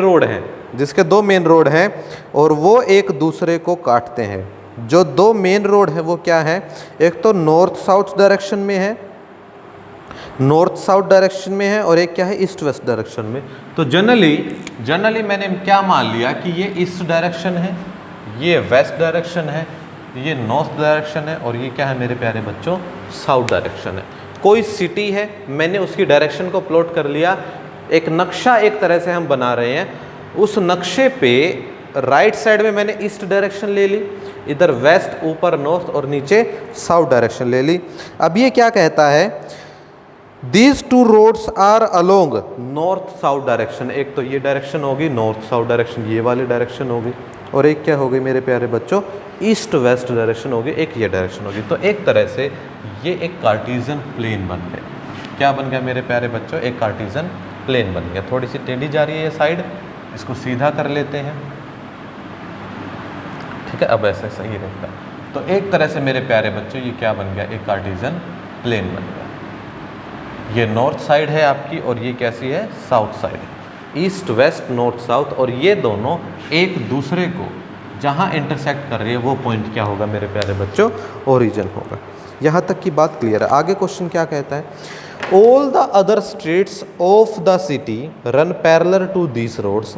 रोड हैं, और वो एक दूसरे को काटते हैं। जो दो मेन रोड है वो क्या है, एक तो नॉर्थ साउथ डायरेक्शन में है, नॉर्थ साउथ डायरेक्शन में है, और एक क्या है, ईस्ट वेस्ट डायरेक्शन में। तो जनरली मैंने क्या मान लिया कि ये ईस्ट डायरेक्शन है, ये वेस्ट डायरेक्शन है, ये नॉर्थ डायरेक्शन है, और ये क्या है मेरे प्यारे बच्चों, साउथ डायरेक्शन है। कोई सिटी है, मैंने उसकी डायरेक्शन को प्लॉट कर लिया, एक नक्शा एक तरह से हम बना रहे हैं, उस नक्शे पे राइट साइड में मैंने ईस्ट डायरेक्शन ले ली, इधर वेस्ट, ऊपर नॉर्थ और नीचे साउथ डायरेक्शन ले ली। अब ये क्या कहता है, these two roads are along north south direction, एक तो ये डायरेक्शन होगी नॉर्थ साउथ डायरेक्शन, ये वाली डायरेक्शन होगी, और एक क्या होगी मेरे प्यारे बच्चों, ईस्ट वेस्ट डायरेक्शन होगी, एक ये डायरेक्शन होगी। तो एक तरह से ये एक कार्टेशियन प्लेन बन गया। क्या बन गया मेरे प्यारे बच्चों, एक कार्टेशियन प्लेन बन गया। थोड़ी सी टेढ़ी जा रही है ये साइड, इसको सीधा कर लेते हैं, ठीक है, अब ऐसे सही रहेगा। तो एक तरह से मेरे प्यारे बच्चों ये क्या बन गया, एक कार्टेशियन प्लेन बन गया। ये नॉर्थ साइड है आपकी, और ये कैसी है, साउथ साइड है, ईस्ट वेस्ट नॉर्थ साउथ, और ये दोनों एक दूसरे को जहाँ इंटरसेक्ट कर रही है वो पॉइंट क्या होगा मेरे प्यारे बच्चों, ओरिजिन होगा। यहाँ तक की बात क्लियर है। आगे क्वेश्चन क्या कहता है, all the other streets of the city run parallel to these roads,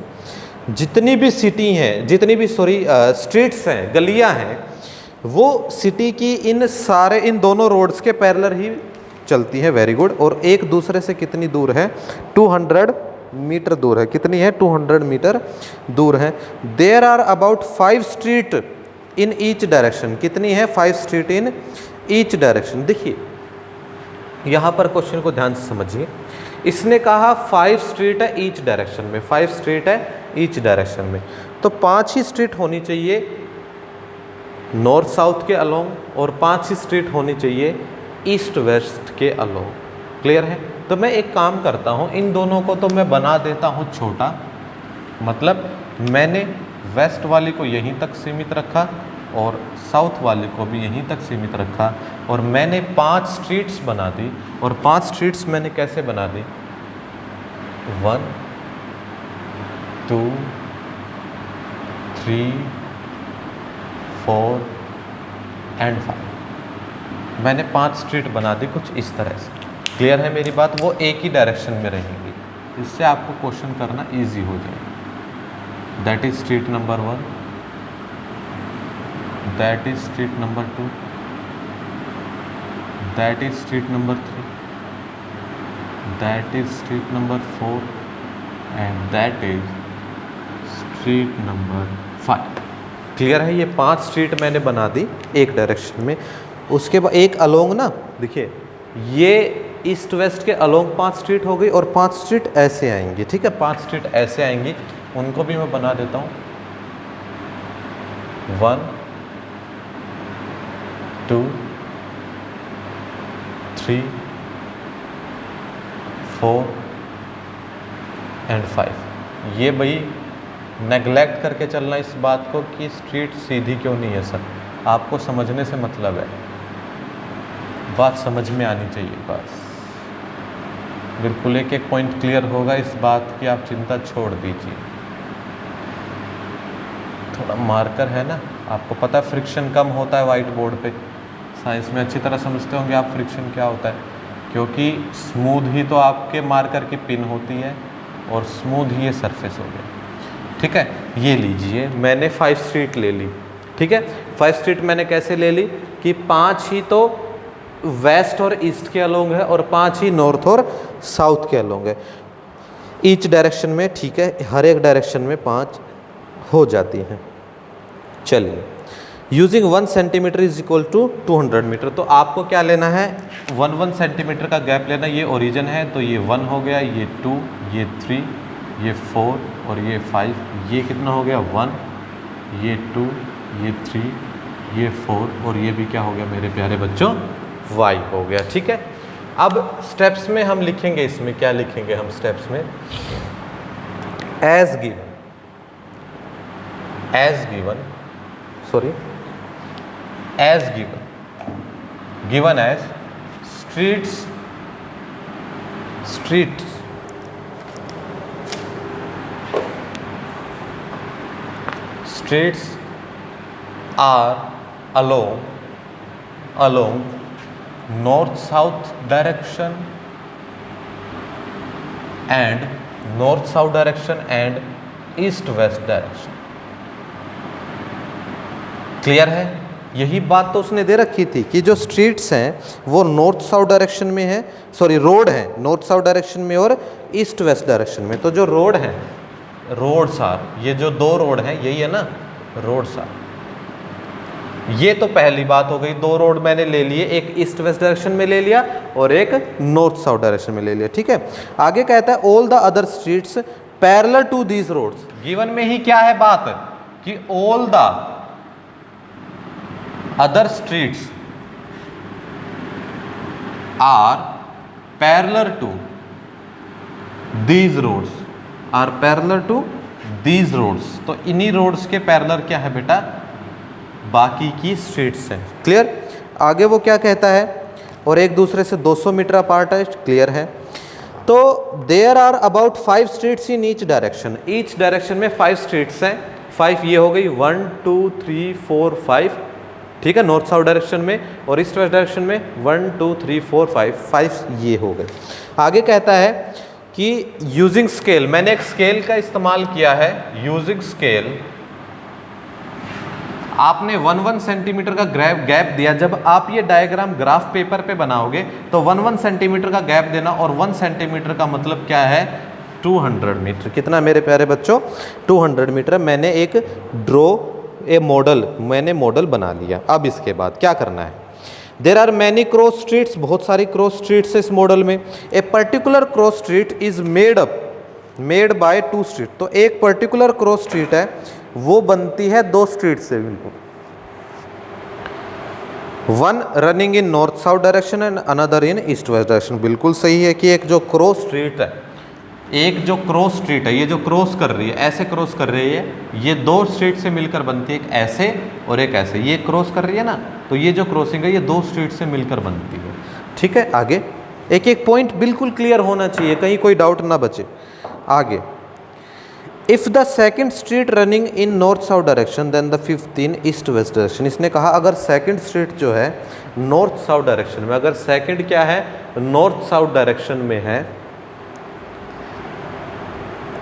जितनी भी सिटी हैं, जितनी भी स्ट्रीट्स हैं, गलियाँ हैं, वो सिटी की इन दोनों रोड्स के पैरेलल ही चलती है। Very good. और एक दूसरे से कितनी दूर है, 200 मीटर दूर है। कितनी है, 200 मीटर दूर है। There are about 5 street in each direction, कितनी है, 5 स्ट्रीट इन ईच डायरेक्शन। देखिए यहाँ पर क्वेश्चन को ध्यान से समझिए, इसने कहा 5 स्ट्रीट है ईच डायरेक्शन में, 5 स्ट्रीट है ईच डायरेक्शन में, तो 5 ही स्ट्रीट होनी चाहिए नॉर्थ साउथ के अलोंग, और 5 ही स्ट्रीट होनी चाहिए ईस्ट वेस्ट के अलोंग। क्लियर है। तो मैं एक काम करता हूँ, इन दोनों को तो मैं बना देता हूँ छोटा, मतलब मैंने वेस्ट वाली को यहीं तक सीमित रखा और साउथ वाले को भी यहीं तक सीमित रखा, और मैंने 5 स्ट्रीट्स बना दी। और 5 स्ट्रीट्स मैंने कैसे बना दी, 1 2 3 4 एंड 5, मैंने 5 स्ट्रीट बना दी कुछ इस तरह से। क्लियर है मेरी बात, वो एक ही डायरेक्शन में रहेंगी, इससे आपको क्वेश्चन करना इजी हो जाएगा। That is street number 1, that is street number 2, that is street number 3, that is street number 4 and that is street number 5। Clear है, ये 5 स्ट्रीट मैंने बना दी एक डायरेक्शन में। उसके बाद एक अलोंग ना, देखिए ये ईस्ट वेस्ट के अलोंग 5 स्ट्रीट हो गई, और 5 स्ट्रीट ऐसे आएंगी, ठीक है, 5 स्ट्रीट ऐसे आएंगी, उनको भी मैं बना देता हूँ। 1 2 3 4 एंड 5। ये भाई नेगलेक्ट करके चलना इस बात को कि स्ट्रीट सीधी क्यों नहीं है सर, आपको समझने से मतलब है, बात समझ में आनी चाहिए बस। बिल्कुल एक एक पॉइंट क्लियर होगा इस बात की, आप चिंता छोड़ दीजिए। थोड़ा मार्कर है ना, आपको पता है फ्रिक्शन कम होता है वाइट बोर्ड पे, साइंस में अच्छी तरह समझते होंगे आप फ्रिक्शन क्या होता है, क्योंकि स्मूथ ही तो आपके मार्कर की पिन होती है और स्मूथ ही ये सरफेस हो गया। ठीक है, ये लीजिए मैंने 5 स्ट्रीट ले ली, ठीक है। 5 स्ट्रीट मैंने कैसे ले ली कि 5 ही तो वेस्ट और ईस्ट के अलोंग है और 5 ही नॉर्थ और साउथ के अलोंग है ईच डायरेक्शन में, ठीक है। हर एक डायरेक्शन में 5 हो जाती हैं। चलिए, using 1 centimetre is equal to 200 metre, तो आपको क्या लेना है, 1 सेंटीमीटर का गैप लेना। ये ओरिजिन है तो ये 1 हो गया, ये 2, ये 3, ये 4 और ये 5, ये कितना हो गया 1, ये 2, ये 3, ये 4 और ये भी क्या हो गया मेरे प्यारे बच्चों y हो गया, ठीक है। अब स्टेप्स में हम लिखेंगे, इसमें क्या लिखेंगे हम स्टेप्स में, as given as streets are along north south direction and north south direction and east west direction। Clear है? यही बात तो उसने दे रखी थी कि जो स्ट्रीट्स हैं वो नॉर्थ साउथ डायरेक्शन में है, सॉरी रोड है नॉर्थ साउथ डायरेक्शन में और ईस्ट वेस्ट डायरेक्शन में। तो जो रोड है, रोड्स आर, ये जो दो रोड हैं यही है ना, रोड्स आर। ये तो पहली बात हो गई, दो रोड मैंने ले लिए, एक ईस्ट वेस्ट डायरेक्शन में ले लिया और एक नॉर्थ साउथ डायरेक्शन में ले लिया, ठीक है। आगे कहता है all the other streets parallel to these roads. Given में ही क्या है बात कि all the other streets are parallel to these roads, are parallel to these roads. तो इन्हीं रोड्स के पैरेलल क्या है बेटा, बाकी की स्ट्रीट्स हैं। क्लियर? आगे वो क्या कहता है, और एक दूसरे से 200 मीटर अपार्ट है, क्लियर है। तो there are about 5 streets in each direction, each direction में 5 स्ट्रीट्स हैं। 5 ये हो गई, 1 2 3 4 5, ठीक है, नॉर्थ साउथ डायरेक्शन में, और ईस्ट वेस्ट डायरेक्शन में 1 2 3 4 5 ये हो गए। आगे कहता है कि यूजिंग स्केल, मैंने एक स्केल का इस्तेमाल किया है, यूजिंग स्केल आपने 1 सेंटीमीटर का गैप दिया। जब आप ये डायग्राम ग्राफ पेपर पे बनाओगे तो 1 सेंटीमीटर का गैप देना, और 1 सेंटीमीटर का मतलब क्या है, 200 मीटर। कितना मेरे प्यारे बच्चों, 200 मीटर। मैंने एक मैंने मॉडल बना लिया। अब इसके बाद क्या करना है, there are many cross streets, बहुत सारी क्रॉस स्ट्रीट्स इस मॉडल में। A particular cross street is made by 2 street. तो एक पर्टिकुलर क्रॉस स्ट्रीट है, वो बनती है 2 स्ट्रीट से, बिल्कुल। 1 running in north south direction and another in east west direction. बिल्कुल सही है कि एक जो क्रॉस स्ट्रीट है, एक जो क्रॉस स्ट्रीट है, ये जो क्रॉस कर रही है, ऐसे क्रॉस कर रही है, ये 2 स्ट्रीट से मिलकर बनती है, एक ऐसे और एक ऐसे। ये क्रॉस कर रही है ना, तो ये जो क्रॉसिंग है ये 2 स्ट्रीट से मिलकर बनती है, ठीक है। आगे एक एक पॉइंट बिल्कुल क्लियर होना चाहिए, कहीं कोई डाउट ना बचे। आगे, if the second street running in north south direction then the 5th in east west direction. इसने कहा अगर सेकेंड स्ट्रीट जो है नॉर्थ साउथ डायरेक्शन में, अगर सेकेंड क्या है, नॉर्थ साउथ डायरेक्शन में है,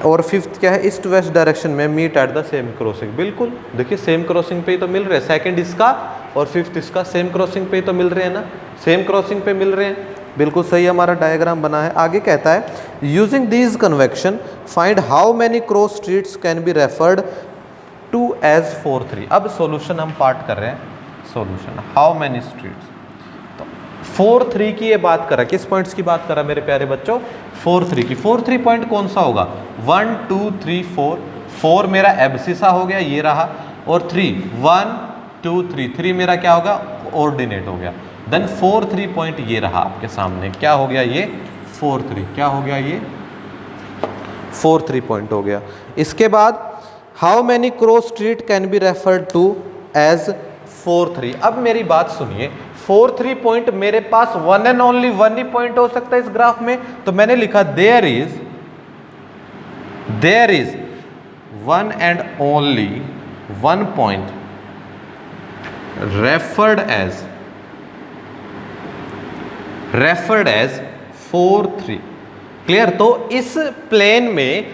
और 5th क्या है, ईस्ट वेस्ट डायरेक्शन में, meet at the same crossing. बिल्कुल देखिए सेम क्रॉसिंग पे ही तो मिल रहे हैं, सेकेंड इसका और 5th इसका सेम क्रॉसिंग पे ही तो मिल रहे हैं ना, सेम क्रॉसिंग पे मिल रहे हैं। बिल्कुल सही हमारा डायग्राम बना है। आगे कहता है using these convection find how many cross streets can be referred to as 4 3। अब सॉल्यूशन हम पार्ट कर रहे हैं, सॉल्यूशन हाउ मैनी स्ट्रीट्स। तो 4 3 की ये बात करा, किस पॉइंट्स की बात करा मेरे प्यारे बच्चों, 4 3 की। 4 3 पॉइंट कौन सा होगा, 1 2 3 4। 4 मेरा एब्सिसा हो गया, ये रहा, और 3 1 2 3 3 मेरा क्या होगा, ऑर्डिनेट हो गया। देन 4 3 पॉइंट ये रहा आपके सामने, क्या हो गया ये 4 3, क्या हो गया ये 4 3 पॉइंट हो गया। इसके बाद how many cross street can be referred to as 4 3। अब मेरी बात सुनिए, 4 3 पॉइंट मेरे पास 1 एंड ओनली 1 ही पॉइंट हो सकता है इस ग्राफ में, तो मैंने लिखा there is 1 and only 1 point referred as 4 3। Clear? तो इस प्लेन में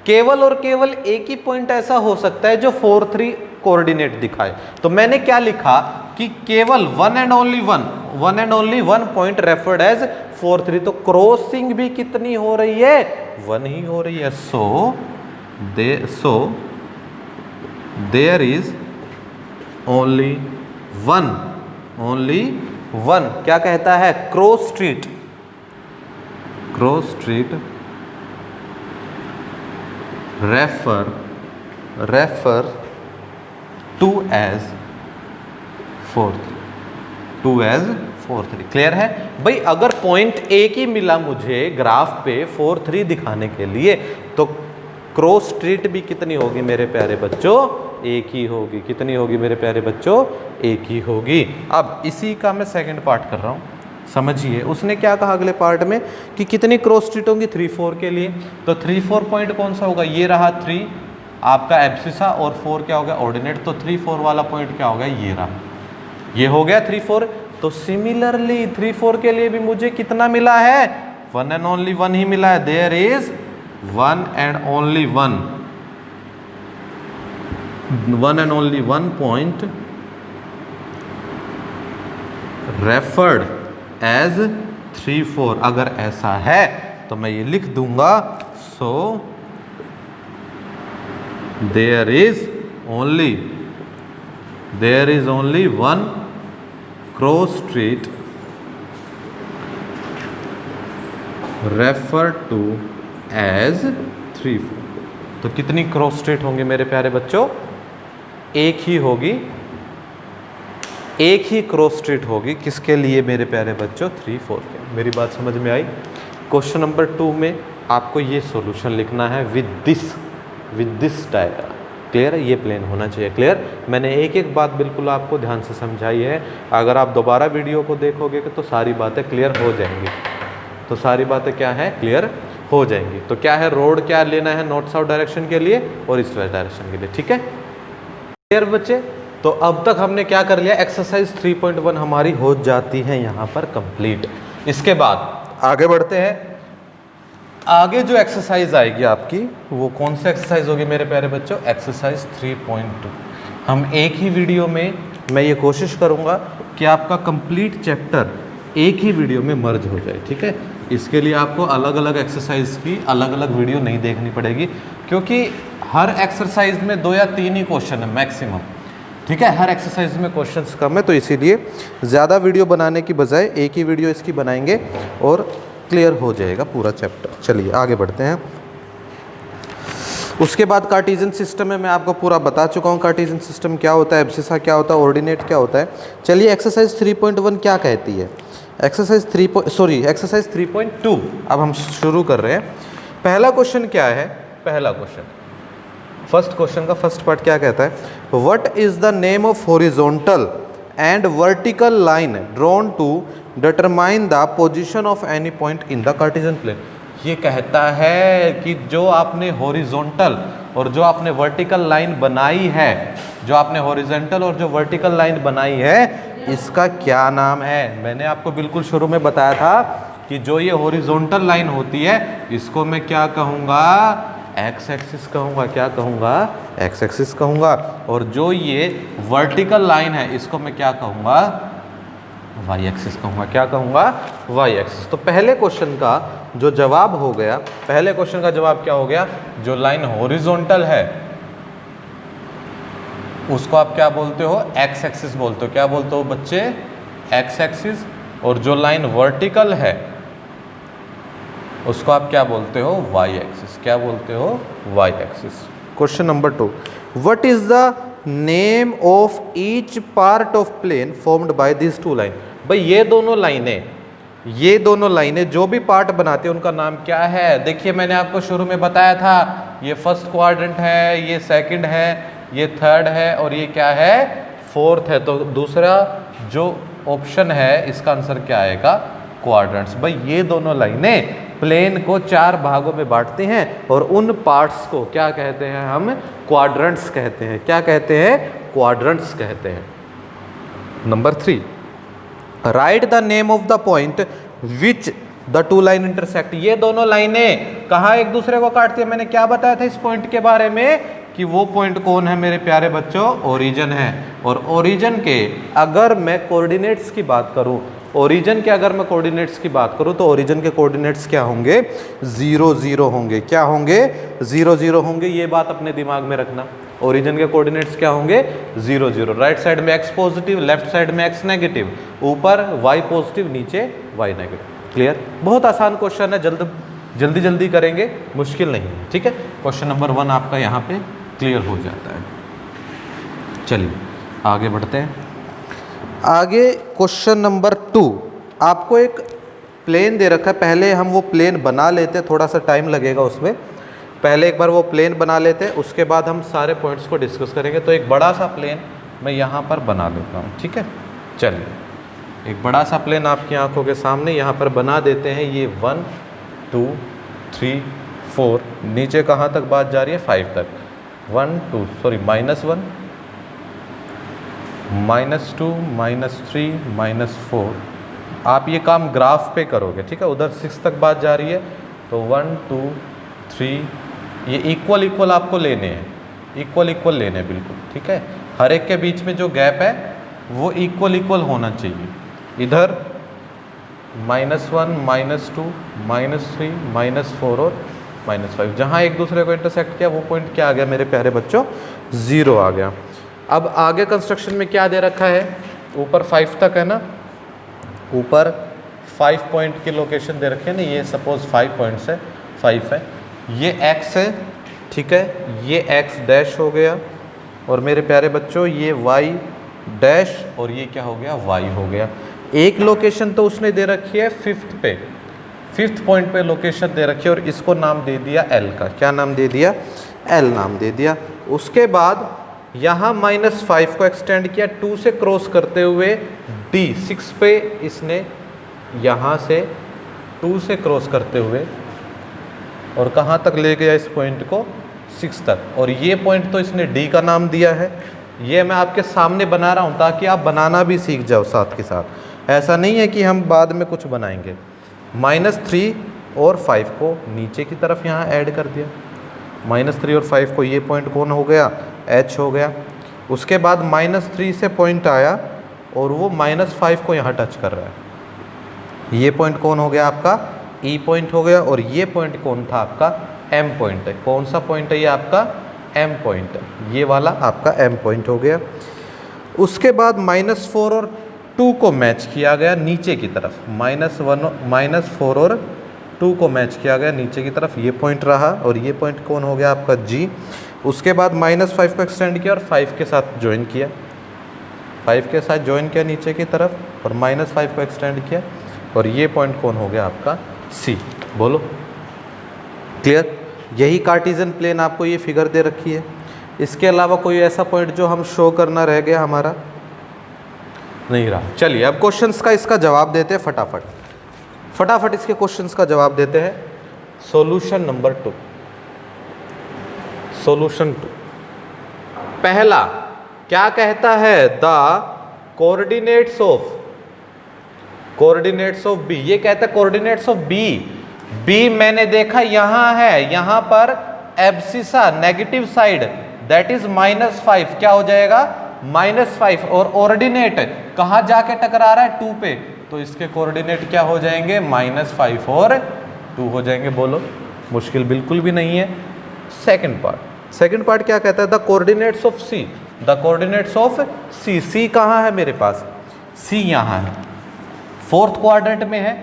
केवल और केवल एक ही पॉइंट ऐसा हो सकता है जो 4 3 कोऑर्डिनेट दिखाए। तो मैंने क्या लिखा कि केवल 1 and only 1 point referred as 4 3। तो क्रॉसिंग भी कितनी हो रही है, 1 ही हो रही है। So there is only one क्या कहता है, cross street refer to as 4 3। Clear है भाई? अगर पॉइंट एक ही मिला मुझे ग्राफ पे 4 3 दिखाने के लिए, तो क्रॉस स्ट्रीट भी कितनी होगी मेरे प्यारे बच्चों, एक ही होगी। कितनी होगी मेरे प्यारे बच्चों, एक ही होगी। अब इसी का मैं सेकंड पार्ट कर रहा हूँ, समझिए। उसने क्या कहा अगले पार्ट में कि कितनी क्रॉस स्ट्रीट होंगी 3 4 के लिए। तो 3 4 पॉइंट कौन सा होगा, ये रहा 3 आपका एब्सिसा, और 4 क्या होगा, ऑर्डिनेट। तो 3 4 वाला पॉइंट क्या होगा, ये रहा। ये हो गया 3 4। तो सिमिलरली 3 4 के लिए भी मुझे कितना मिला है, 1 एंड ओनली 1 ही मिला है। There is 1 and only 1 and only 1 point referred as 3 4। अगर ऐसा है तो मैं ये लिख दूंगा, so there is only 1 cross street refer to as 3 4। तो कितनी क्रॉस स्ट्रीट होंगी मेरे प्यारे बच्चों, एक ही होगी, एक ही क्रॉस स्ट्रीट होगी। किसके लिए मेरे प्यारे बच्चों, 3 4 के। मेरी बात समझ में आई। क्वेश्चन नंबर 2 में आपको ये सॉल्यूशन लिखना है विद दिस डायग्राम। क्लियर है, ये प्लेन होना चाहिए। क्लियर, मैंने एक एक बात बिल्कुल आपको ध्यान से समझाई है। अगर आप दोबारा वीडियो को देखोगे तो सारी बातें क्लियर हो जाएंगी। तो सारी बातें क्या है, क्लियर हो जाएंगी। तो क्या है, रोड क्या लेना है, नॉर्थ साउथ डायरेक्शन के लिए और ईस्ट वेस्ट डायरेक्शन के लिए। ठीक है, क्लियर बच्चे। तो अब तक हमने क्या कर लिया, एक्सरसाइज 3.1 हमारी हो जाती है यहाँ पर कंप्लीट। इसके बाद आगे बढ़ते हैं। आगे जो एक्सरसाइज आएगी आपकी वो कौन सी एक्सरसाइज होगी मेरे प्यारे बच्चों, एक्सरसाइज 3.2। हम एक ही वीडियो में, मैं ये कोशिश करूँगा कि आपका कंप्लीट चैप्टर एक ही वीडियो में मर्ज हो जाए। ठीक है, इसके लिए आपको अलग अलग एक्सरसाइज की अलग अलग वीडियो नहीं देखनी पड़ेगी, क्योंकि हर एक्सरसाइज में 2 या 3 ही क्वेश्चन है मैक्सिमम। ठीक है, हर एक्सरसाइज में क्वेश्चंस कम है, तो इसीलिए ज़्यादा वीडियो बनाने की बजाय एक ही वीडियो इसकी बनाएंगे और क्लियर हो जाएगा पूरा चैप्टर। चलिए आगे बढ़ते हैं। उसके बाद कार्टेशियन सिस्टम में मैं आपको पूरा बता चुका हूँ, कार्टेशियन सिस्टम क्या होता है, एब्सिसा क्या होता है, ऑर्डिनेट क्या होता है। चलिए एक्सरसाइज 3.1 क्या कहती है। एक्सरसाइज 3.2 अब हम शुरू कर रहे हैं। पहला क्वेश्चन क्या है, पहला क्वेश्चन, फर्स्ट क्वेश्चन का फर्स्ट पार्ट क्या कहता है, what is the name of horizontal and vertical line drawn to determine the position of any point in the Cartesian plane. ये कहता है कि जो आपने हॉरिजॉन्टल और जो आपने वर्टिकल लाइन बनाई है, जो आपने हॉरिजॉन्टल और जो वर्टिकल लाइन बनाई है, इसका क्या नाम है। मैंने आपको बिल्कुल शुरू में बताया था कि जो ये हॉरिजॉन्टल लाइन होती है इसको मैं क्या कहूँगा, एक्स एक्सिस कहूँगा। क्या कहूँगा, एक्स एक्सिस कहूँगा। और जो ये वर्टिकल लाइन है इसको मैं क्या कहूँगा, वाई एक्सिस कहूँगा। क्या कहूँगा, वाई एक्सिस। तो पहले क्वेश्चन का जो जवाब हो गया, पहले क्वेश्चन का जवाब क्या हो गया, जो लाइन हॉरिजॉन्टल है उसको आप क्या बोलते हो, एक्स एक्सिस बोलते हो। क्या बोलते हो बच्चे, एक्स एक्सिस। और जो लाइन वर्टिकल है उसको आप क्या बोलते हो, वाई एक्सिस। क्या बोलते हो, Y axis. Question number 2, what is the name of each part of plane formed by this 2 line. भाई ये दोनों लाइनें जो भी पार्ट बनाते हैं उनका नाम क्या है। देखिए मैंने आपको शुरू में बताया था, ये फर्स्ट क्वाड्रेंट है, ये सेकंड है, ये थर्ड है और ये क्या है, फोर्थ है। तो दूसरा जो ऑप्शन है इसका आंसर क्या आएगा, क्वाड्रेंट्स। भाई ये दोनों लाइनें प्लेन को 4 भागों में बांटते हैं और उन पार्ट्स को क्या कहते हैं, हम क्वाड्रेंट्स कहते हैं। क्या कहते हैं, क्वाड्रेंट्स कहते हैं। Number 3, right the name of the point which the 2 line intersect. ये दोनों लाइनें कहाँ एक दूसरे को काटती है। मैंने क्या बताया था इस पॉइंट के बारे में कि वो पॉइंट कौन है मेरे प्यारे बच्चों, ओरिजिन है। और ओरिजिन के अगर मैं कोऑर्डिनेट्स की बात करूं, ओरिजिन के अगर मैं कोऑर्डिनेट्स की बात करूं तो ओरिजिन के कोऑर्डिनेट्स क्या होंगे, 0 0 होंगे। क्या होंगे, 0 0 होंगे। ये बात अपने दिमाग में रखना। ओरिजिन के कोऑर्डिनेट्स क्या होंगे, 0 0। राइट साइड में x पॉजिटिव, लेफ्ट साइड में x नेगेटिव, ऊपर y पॉजिटिव, नीचे y नेगेटिव। क्लियर, बहुत आसान क्वेश्चन है, जल्दी करेंगे, मुश्किल नहीं है। ठीक है, क्वेश्चन नंबर 1 आपका यहाँ पे क्लियर हो जाता है। चलिए आगे बढ़ते हैं। आगे क्वेश्चन नंबर 2, आपको एक प्लेन दे रखा है। पहले हम वो प्लेन बना लेते हैं, थोड़ा सा टाइम लगेगा उसमें। पहले एक बार वो प्लेन बना लेते हैं, उसके बाद हम सारे पॉइंट्स को डिस्कस करेंगे। तो एक बड़ा सा प्लेन मैं यहाँ पर बना देता हूँ। ठीक है, चलिए एक बड़ा सा प्लेन आपकी आंखों के सामने यहाँ पर बना देते हैं। ये 1 2 3 4, नीचे कहाँ तक बात जा रही है, 5 तक। -1 -2 -3 -4। आप ये काम ग्राफ पे करोगे, ठीक है। उधर 6 तक बात जा रही है, तो 1 2 3 ये इक्वल इक्वल आपको लेने हैं, इक्वल इक्वल लेने हैं बिल्कुल, ठीक है। हर एक के बीच में जो गैप है वो इक्वल इक्वल होना चाहिए। इधर -1 -2 -3 -4 और -5, जहाँ एक दूसरे को इंटरसेक्ट किया वो पॉइंट क्या आ गया मेरे प्यारे बच्चों, 0 आ गया। अब आगे कंस्ट्रक्शन में क्या दे रखा है, ऊपर 5 तक है ना, ऊपर 5 पॉइंट की लोकेशन दे रखी है ना, ये सपोज 5 पॉइंट्स है, 5 है, ये x है, ठीक है, ये x डैश हो गया, और मेरे प्यारे बच्चों ये y डैश, और ये क्या हो गया, y हो गया। एक लोकेशन तो उसने दे रखी है 5th पे, 5th पॉइंट पे लोकेशन दे रखी है, और इसको नाम दे दिया L का, क्या नाम दे दिया, L नाम दे दिया। उसके बाद यहाँ -5 को एक्सटेंड किया 2 से क्रॉस करते हुए D 6 पे, इसने यहाँ से 2 से क्रॉस करते हुए और कहाँ तक ले गया इस पॉइंट को, 6 तक, और ये पॉइंट तो इसने D का नाम दिया है। ये मैं आपके सामने बना रहा हूँ ताकि आप बनाना भी सीख जाओ साथ के साथ, ऐसा नहीं है कि हम बाद में कुछ बनाएंगे। -3 और 5 को नीचे की तरफ यहाँ ऐड कर दिया, -3 और 5 को, ये पॉइंट कौन हो गया, H हो गया। उसके बाद -3 से पॉइंट आया और वो -5 को यहाँ टच कर रहा है, ये पॉइंट कौन हो गया आपका, E पॉइंट हो गया, और ये पॉइंट कौन था आपका, M पॉइंट है। कौन सा पॉइंट है ये आपका, M पॉइंट है, ये वाला आपका M पॉइंट हो गया। उसके बाद -4 और 2 को मैच किया गया नीचे की तरफ, -4 और 2 को मैच किया गया नीचे की तरफ, ये पॉइंट रहा, और ये पॉइंट कौन हो गया आपका G। उसके बाद -5 को एक्सटेंड किया और 5 के साथ ज्वाइन किया, 5 के साथ ज्वाइन किया नीचे की तरफ, और -5 को एक्सटेंड किया, और ये पॉइंट कौन हो गया आपका, C। बोलो क्लियर। यही कार्टेशियन प्लेन आपको ये फिगर दे रखी है। इसके अलावा कोई ऐसा पॉइंट जो हम शो करना रह गया हमारा, नहीं रहा। चलिए अब क्वेश्चंस का इसका जवाब देते हैं फटाफट, फटाफट इसके क्वेश्चंस का जवाब देते हैं। सॉल्यूशन नंबर 2, सॉल्यूशन 2, पहला क्या कहता है, द कोऑर्डिनेट्स ऑफ B, ये कहता है कोऑर्डिनेट्स ऑफ B मैंने देखा यहाँ है, यहाँ पर abscissa negative side that is -5, क्या हो जाएगा, -5, और ऑर्डिनेट कहाँ जाके टकरा रहा है, 2 पे, तो इसके कोऑर्डिनेट क्या हो जाएंगे, -5 और 2 हो जाएंगे। बोलो मुश्किल बिल्कुल भी नहीं है। सेकंड पार्ट क्या कहता है, the coordinates of C, the coordinates of C कहाँ है मेरे पास, C यहाँ है, 4th क्वाड्रेंट में है,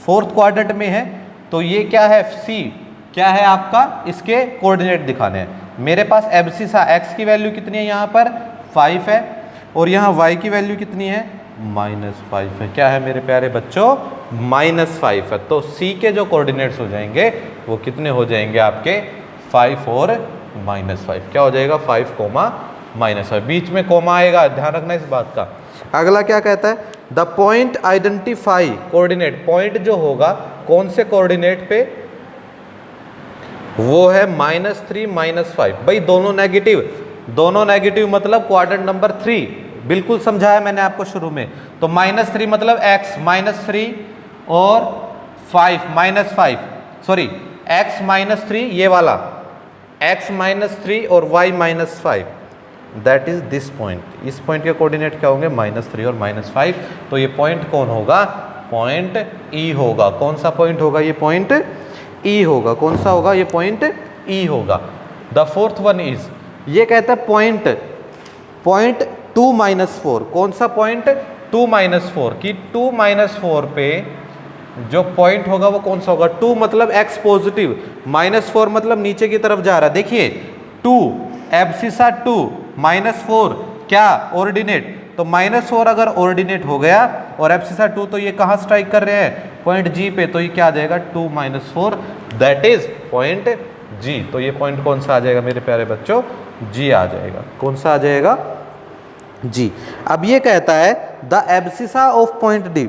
4th क्वाड्रेंट में है, तो ये क्या है, C क्या है आपका, इसके कोऑर्डिनेट दिखाने हैं। मेरे पास एब्सिसा x की वैल्यू कितनी है, यहाँ पर 5 है, और यहाँ y की वैल्यू कितनी है, -5 है। क्या है मेरे प्यारे बच्चों, -5 है। तो C के जो कोऑर्डिनेट्स हो जाएंगे वो कितने हो जाएंगे आपके, 5 और -5, क्या हो जाएगा, 5, -5, बीच में कोमा आएगा, ध्यान रखना इस बात का। अगला क्या कहता है, the point identify coordinate, point जो होगा कौन से कोऑर्डिनेट पे, वो है -3 -5। भाई दोनों नेगेटिव मतलब क्वाड्रेंट नंबर 3, बिल्कुल समझाया मैंने आपको शुरू में। तो -3 मतलब x -3 और 5 सॉरी x -3, ये वाला x -3 और y -5, that is this point. इस पॉइंट के कोऑर्डिनेट क्या होंगे, -3 और -5। तो ये पॉइंट कौन होगा, पॉइंट E होगा। कौन सा पॉइंट होगा, ये पॉइंट E होगा। कौन सा होगा, ये पॉइंट E होगा। द फोर्थ वन इज, ये कहता है पॉइंट 2 -4। कौन सा पॉइंट, 2 -4, कि 2 -4 पे जो पॉइंट होगा वो कौन सा होगा, 2 मतलब x पॉजिटिव, -4 मतलब नीचे की तरफ जा रहा है। देखिए 2 एब्सिसा 2 -4 क्या ऑर्डिनेट, तो -4 अगर ऑर्डिनेट हो गया और एब्सिसा 2, तो ये कहाँ स्ट्राइक कर रहे हैं, पॉइंट G पे, तो ये क्या आ जाएगा 2 -4, दैट इज पॉइंट G। तो ये पॉइंट कौन सा आ जाएगा मेरे प्यारे बच्चों, G आ जाएगा। कौन सा आ जाएगा, G। अब ये कहता है the abscissa of point D,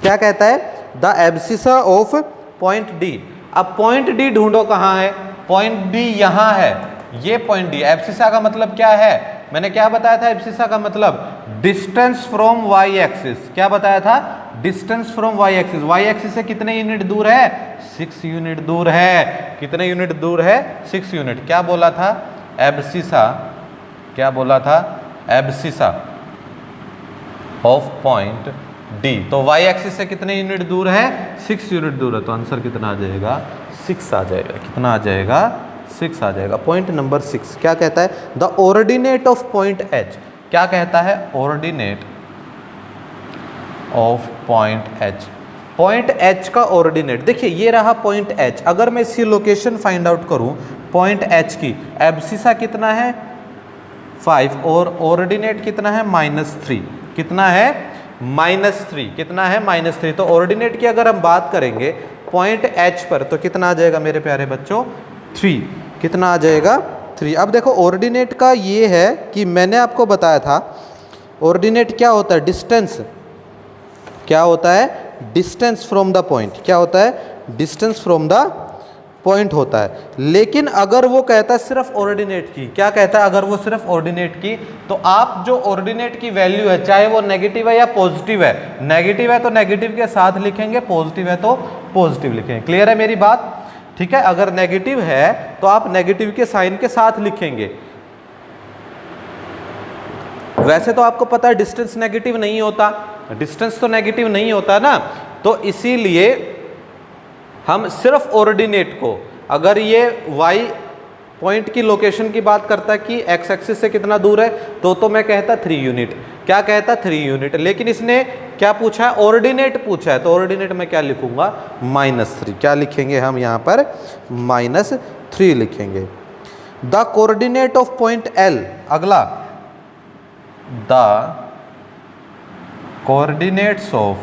क्या कहता है, the abscissa of point D। अब पॉइंट D ढूंढो कहाँ है, पॉइंट D यहाँ है, ये पॉइंट D। एब्सिसा का मतलब क्या है, मैंने क्या बताया था, एब्सिसा का मतलब डिस्टेंस फ्रॉम वाई एक्सिस, क्या बताया था? Distance from Y axis, Y axis से कितने यूनिट दूर है? 6 यूनिट दूर है। कितने यूनिट दूर है? 6 यूनिट। क्या बोला था? एब्सिसा, क्या बोला था? Abscissa of point D. तो वाई एक्सिस से कितने यूनिट दूर है? 6 यूनिट दूर है। तो आंसर कितना आ जाएगा? 6 आ जाएगा। कितना आ जाएगा? 6 आ जाएगा। पॉइंट नंबर 6 क्या कहता है? The ordinate of point H. क्या कहता है? Ordinate of point H. Point H का ऑर्डिनेट, देखिए ये रहा पॉइंट एच। अगर मैं इसकी लोकेशन फाइंड आउट करूं पॉइंट एच की, एब्सिसा कितना है? 5 और ऑर्डिनेट कितना है? -3। कितना है? -3। कितना है? -3। तो ऑर्डिनेट की अगर हम बात करेंगे पॉइंट एच पर तो कितना आ जाएगा मेरे प्यारे बच्चों? 3। कितना आ जाएगा? 3। अब देखो ऑर्डिनेट का ये है कि मैंने आपको बताया था ऑर्डिनेट क्या होता है? डिस्टेंस। क्या होता है? Distance from the point. क्या होता है? डिस्टेंस फ्रॉम द पॉइंट होता है। लेकिन अगर वो कहता है सिर्फ ऑर्डिनेट की, क्या कहता है? अगर वो सिर्फ ऑर्डिनेट की, तो आप जो ऑर्डिनेट की वैल्यू है चाहे वो नेगेटिव है या पॉजिटिव है, नेगेटिव है तो नेगेटिव के साथ लिखेंगे, पॉजिटिव है तो पॉजिटिव लिखेंगे। क्लियर है मेरी बात? ठीक है, अगर नेगेटिव है तो आप नेगेटिव के साइन के साथ लिखेंगे। वैसे तो आपको पता है डिस्टेंस नेगेटिव नहीं होता, डिस्टेंस तो नेगेटिव नहीं होता ना, तो इसीलिए हम सिर्फ ऑर्डिनेट को, अगर ये y पॉइंट की लोकेशन की बात करता है कि x एक्सिस से कितना दूर है, तो मैं कहता 3 यूनिट। क्या कहता? 3 यूनिट। लेकिन इसने क्या पूछा है? ऑर्डिनेट पूछा है, तो ऑर्डिनेट में क्या लिखूंगा? -3। क्या लिखेंगे हम यहाँ पर? -3 लिखेंगे। The coordinate of point L। अगला, the coordinates of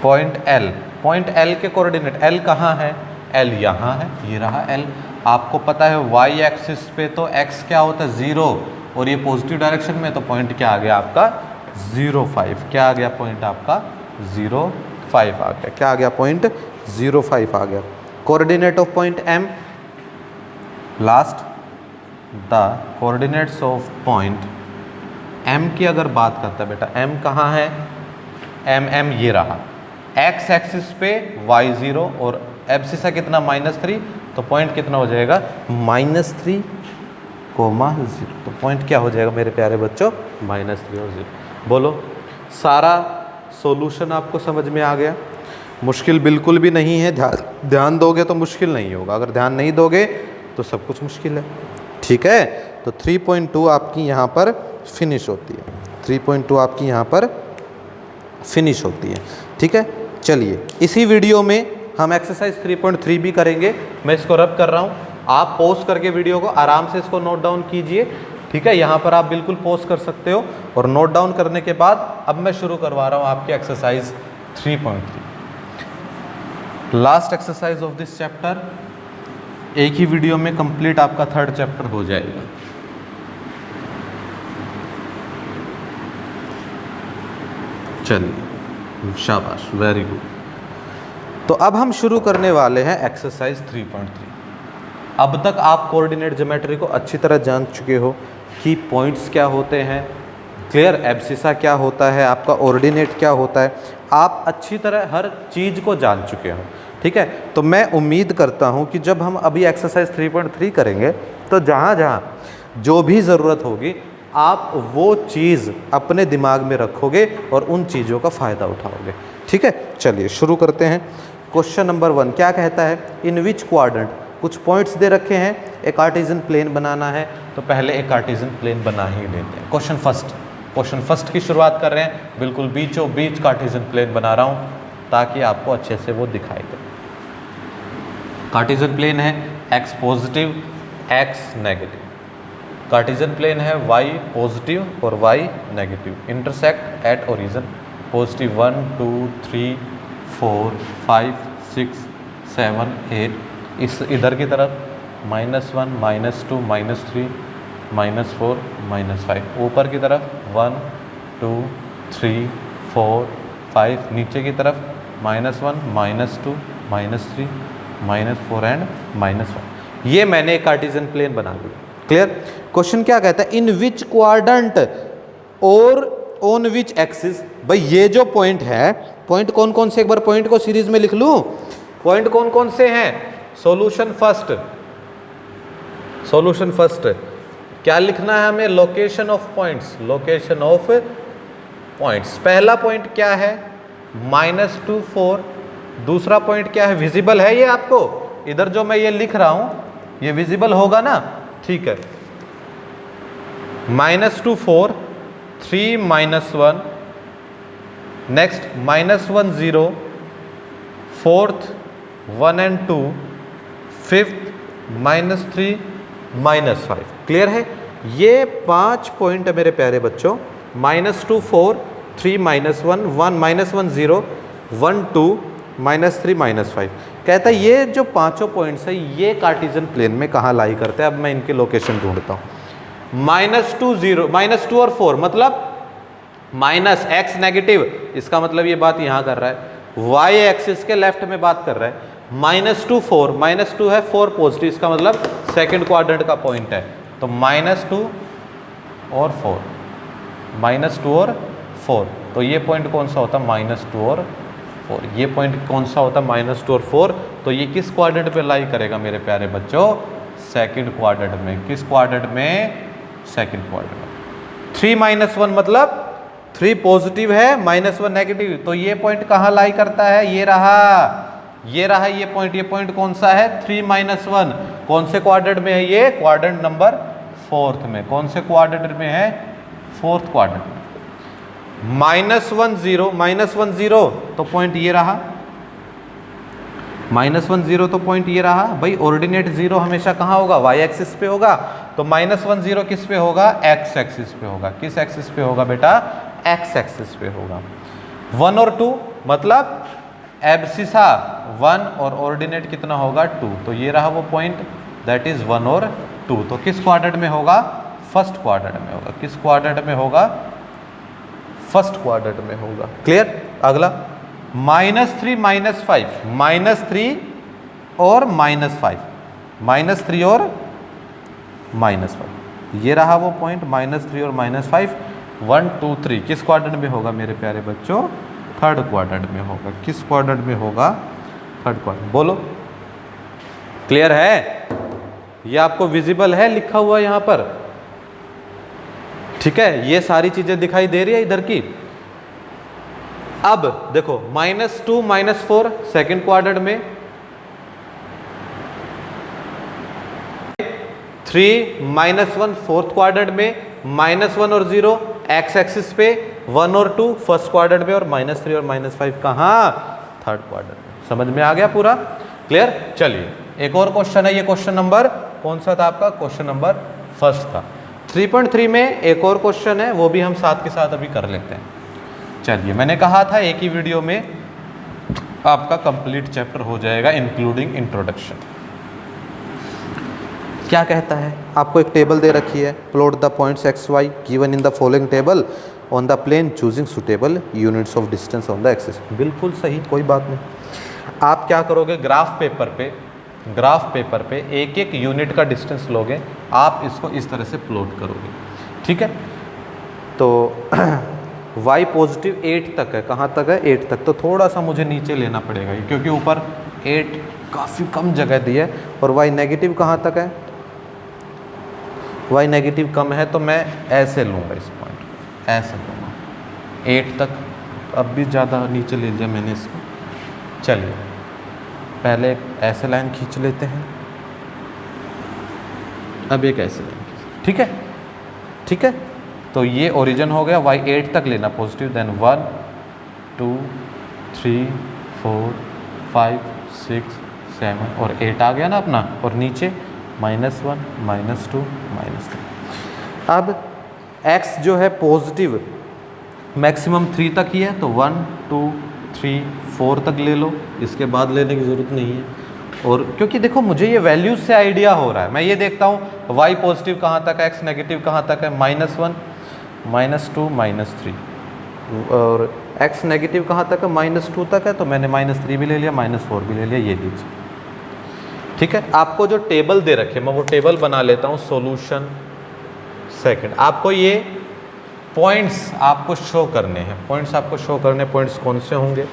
point L। Point L के कोऑर्डिनेट, L कहाँ है? L यहाँ है, ये रहा L। आपको पता है y एक्सिस पे तो x क्या होता है? 0, और ये पॉजिटिव डायरेक्शन में, तो पॉइंट क्या आ गया आपका? 0,5। क्या आ गया पॉइंट आपका? 0,5 आ गया। क्या आ गया? पॉइंट 0,5 आ गया। Coordinate of point M। Last, the coordinates of point M की अगर बात करता है बेटा, M कहाँ है? M ये रहा, x एक्सिस पे y0 और एब्सिसा कितना? -3। तो पॉइंट कितना हो जाएगा? -3, -0। तो पॉइंट क्या हो जाएगा मेरे प्यारे बच्चों? -3 और 0। बोलो, सारा सॉल्यूशन आपको समझ में आ गया? मुश्किल बिल्कुल भी नहीं है। ध्यान दोगे तो मुश्किल नहीं होगा, अगर ध्यान नहीं दोगे तो सब कुछ मुश्किल है। ठीक है, तो 3.2 आपकी यहाँ पर फिनिश होती है। 3.2 आपकी यहाँ पर फिनिश होती है। ठीक है, चलिए इसी वीडियो में हम एक्सरसाइज 3.3 भी करेंगे। मैं इसको रब कर रहा हूँ, आप पॉज करके वीडियो को आराम से इसको नोट डाउन कीजिए। ठीक है, यहाँ पर आप बिल्कुल पॉज कर सकते हो, और नोट डाउन करने के बाद अब मैं शुरू करवा रहा हूँ आपकी exercise 3.3। Last exercise of this chapter. एक ही वीडियो में कंप्लीट आपका 3rd चैप्टर हो जाएगा। चलिए, शाबाश, वेरी गुड। तो अब हम शुरू करने वाले हैं एक्सरसाइज 3.3। अब तक आप कोऑर्डिनेट ज्योमेट्री को अच्छी तरह जान चुके हो कि पॉइंट्स क्या होते हैं, क्लियर, एब्सिसा क्या होता है, आपका ऑर्डिनेट क्या होता है, आप अच्छी तरह हर चीज़ को जान चुके हो। ठीक है, तो मैं उम्मीद करता हूँ कि जब हम अभी एक्सरसाइज 3.3 करेंगे तो जहाँ जहाँ जो भी ज़रूरत होगी आप वो चीज़ अपने दिमाग में रखोगे और उन चीज़ों का फ़ायदा उठाओगे। ठीक है, चलिए शुरू करते हैं। क्वेश्चन नंबर 1 क्या कहता है? इन विच क्वाड्रेंट, कुछ पॉइंट्स दे रखे हैं, एक कार्टेशियन प्लेन बनाना है, तो पहले एक कार्टेशियन प्लेन बना ही लेते हैं। क्वेश्चन फर्स्ट की शुरुआत कर रहे हैं, बिल्कुल बीचों बीच कार्टेशियन प्लेन बना रहा हूँ ताकि आपको अच्छे से वो दिखाई दे। कार्टेशियन प्लेन है x positive x negative, Cartesian plane है y पॉजिटिव और y negative, intersect at origin, positive 1 2 3 4 5 6 7 8, इस इधर की तरफ -1 -2 -3 -4 -5, ऊपर की तरफ 1 2 3 4 5, नीचे की तरफ -1 -2 -3 -4 एंड -5। ये मैंने एक कार्टेशियन प्लेन बना दिया। क्लियर? क्वेश्चन क्या कहता है? इन विच क्वाड्रेंट, और ऑन विच एक्सिस, भाई ये जो पॉइंट है, पॉइंट कौन कौन से, एक बार पॉइंट को सीरीज में लिख लूं, पॉइंट कौन कौन से हैं, सॉल्यूशन फर्स्ट, सॉल्यूशन फर्स्ट क्या लिखना है हमें, location of points, location of points. पहला पॉइंट क्या है, -2 4, दूसरा पॉइंट क्या है, विजिबल है ये आपको, इधर जो मैं ये लिख रहा हूं ये विजिबल होगा ना, ठीक है, -2 4, 3 -1, next -1 0, fourth 1 and 2, fifth -3 -5। Clear है, ये 5 पॉइंट है मेरे प्यारे बच्चों, -2 4, 3 -1, 1 0, 1 2, -3 -5। कहता है ये जो पांचों पॉइंट्स है ये कार्टेशियन प्लेन में कहाँ लाई करते हैं। अब मैं इनकी लोकेशन ढूंढता हूँ। -2 0, -2 और 4 मतलब -x नेगेटिव, इसका मतलब ये बात यहाँ कर रहा है, y एक्सिस के लेफ्ट में बात कर रहा है। -2 4, -2 है, 4 पॉजिटिव, इसका मतलब सेकंड क्वाड्रेंट का पॉइंट है। तो -2 और 4, -2 और 4, तो ये पॉइंट कौन सा होता है, -2 और 4। ये पॉइंट कौन सा होता है, -2 और 4। तो ये किस क्वाड्रेंट पे लाई करेगा मेरे प्यारे बच्चों, सेकंड क्वाड्रेंट में। किस क्वाड्रेंट में, सेकंड क्वाड्रेंट में। 3 -1 मतलब 3 पॉजिटिव है, -1 नेगेटिव, तो ये पॉइंट कहाँ लाई करता है, ये रहा, ये रहा ये पॉइंट। ये पॉइंट कौन सा है, 3 -1, कौन से क्वाड्रेंट में है ये, क्वाड्रेंट नंबर 4 में। कौन से क्वाड्रेंट में है, 4th क्वाड्रेंट में। -1 0, -1 0 तो पॉइंट ये रहा, -1 0 तो पॉइंट ये रहा। भाई ऑर्डिनेट 0 हमेशा कहाँ होगा, y एक्सिस पे होगा, तो -1 0 किस पे होगा, x एक्सिस पे होगा। किस एक्सिस पे होगा बेटा, x एक्सिस पे होगा। 1 और 2 मतलब एब्सिसा 1 और ऑर्डिनेट कितना होगा, 2, तो ये रहा वो पॉइंट, दैट इज 1 और 2। तो किस क्वाड्रेंट में होगा, फर्स्ट क्वाड्रेंट में होगा। किस क्वाड्रेंट में होगा, फर्स्ट क्वाड्रेंट में होगा। क्लियर। अगला -3 -5, -3 और -5, -3 और -5, ये रहा वो पॉइंट, -3 और -5, 1 2 3 किस क्वाड्रेंट में होगा मेरे प्यारे बच्चों, थर्ड क्वाड्रेंट में होगा। किस क्वाड्रेंट में होगा, थर्ड क्वाड्रेंट। बोलो क्लियर है, ये आपको विजिबल है लिखा हुआ यहाँ पर, ठीक है, ये सारी चीजें दिखाई दे रही है इधर की। अब देखो -2 -4 सेकंड क्वाड्रेंट में, 3 -1 फोर्थ क्वाड्रेंट में, -1 और 0 x एक्सिस पे, 1 और 2 फर्स्ट क्वाड्रेंट में, और -3 और -5 कहाँ, थर्ड क्वाड्रेंट में। समझ में आ गया पूरा, क्लियर। चलिए एक और क्वेश्चन है, ये क्वेश्चन नंबर कौन सा था आपका, क्वेश्चन नंबर फर्स्ट था। 3.3 में एक और क्वेश्चन है, वो भी हम साथ के साथ अभी कर लेते हैं। चलिए मैंने कहा था एक ही वीडियो में आपका कंप्लीट चैप्टर हो जाएगा इंक्लूडिंग इंट्रोडक्शन। क्या कहता है, आपको एक टेबल दे रखी है, plot the points X Y given in the following table on the plane choosing suitable units of distance on the axis. बिल्कुल सही, कोई बात नहीं। आप क्या करोगे, ग्राफ पेपर पे एक एक यूनिट का डिस्टेंस लोगे, आप इसको इस तरह से प्लॉट करोगे, ठीक है। तो y पॉजिटिव 8 तक है, कहाँ तक है, 8 तक, तो थोड़ा सा मुझे नीचे लेना पड़ेगा क्योंकि ऊपर 8 काफ़ी कम जगह दी है। और y नेगेटिव कहाँ तक है, y नेगेटिव कम है, तो मैं ऐसे लूँगा इस पॉइंट, ऐसे लूँगा 8 तक। अब भी ज़्यादा नीचे ले लिया मैंने इसको। चलिए पहले ऐसे लाइन खींच लेते हैं, अब एक ऐसे लाइन खींच, ठीक है, ठीक है। तो ये ओरिजिन हो गया, y 8 तक लेना पॉजिटिव, देन 1 2 3 4 5 6 7 और 8 आ गया ना अपना, और नीचे -1 -2 -3। अब x जो है पॉजिटिव मैक्सिमम 3 तक ही है, तो 1 2 3 4 तक ले लो, इसके बाद लेने की ज़रूरत नहीं है। और क्योंकि देखो मुझे ये वैल्यूज से आइडिया हो रहा है, मैं ये देखता हूँ y पॉजिटिव कहाँ तक है, x नेगेटिव कहाँ तक है, -1 -2 -3, और x नेगेटिव कहाँ तक है, -2 तक है, तो मैंने -3 भी ले लिया, -4 भी ले लिया, ये लीजिए, ठीक है। आपको जो टेबल दे रखे, मैं वो टेबल बना लेता हूँ, सॉल्यूशन सेकंड। आपको ये पॉइंट्स आपको शो करने हैं, पॉइंट्स आपको शो करने, पॉइंट्स कौन से होंगे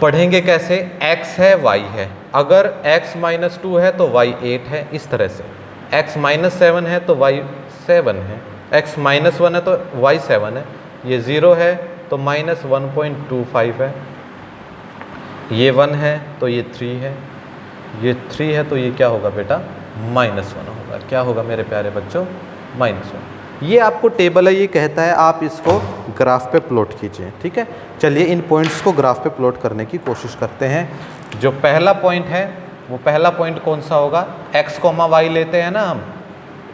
पढ़ेंगे कैसे, x है y है, अगर x -2 है तो y 8 है, इस तरह से x -7 है तो y 7 है, x -1 है तो y 7 है, ये 0 है तो -1.25 है, ये 1 है तो ये 3 है, ये 3 है तो ये क्या होगा बेटा -1 होगा। क्या होगा मेरे प्यारे बच्चों -1। ये आपको टेबल है, ये कहता है आप इसको ग्राफ पे प्लॉट कीजिए। ठीक है, चलिए इन पॉइंट्स को ग्राफ पे प्लॉट करने की कोशिश करते हैं। जो पहला पॉइंट है वो पहला पॉइंट कौन सा होगा, x, y लेते हैं ना हम,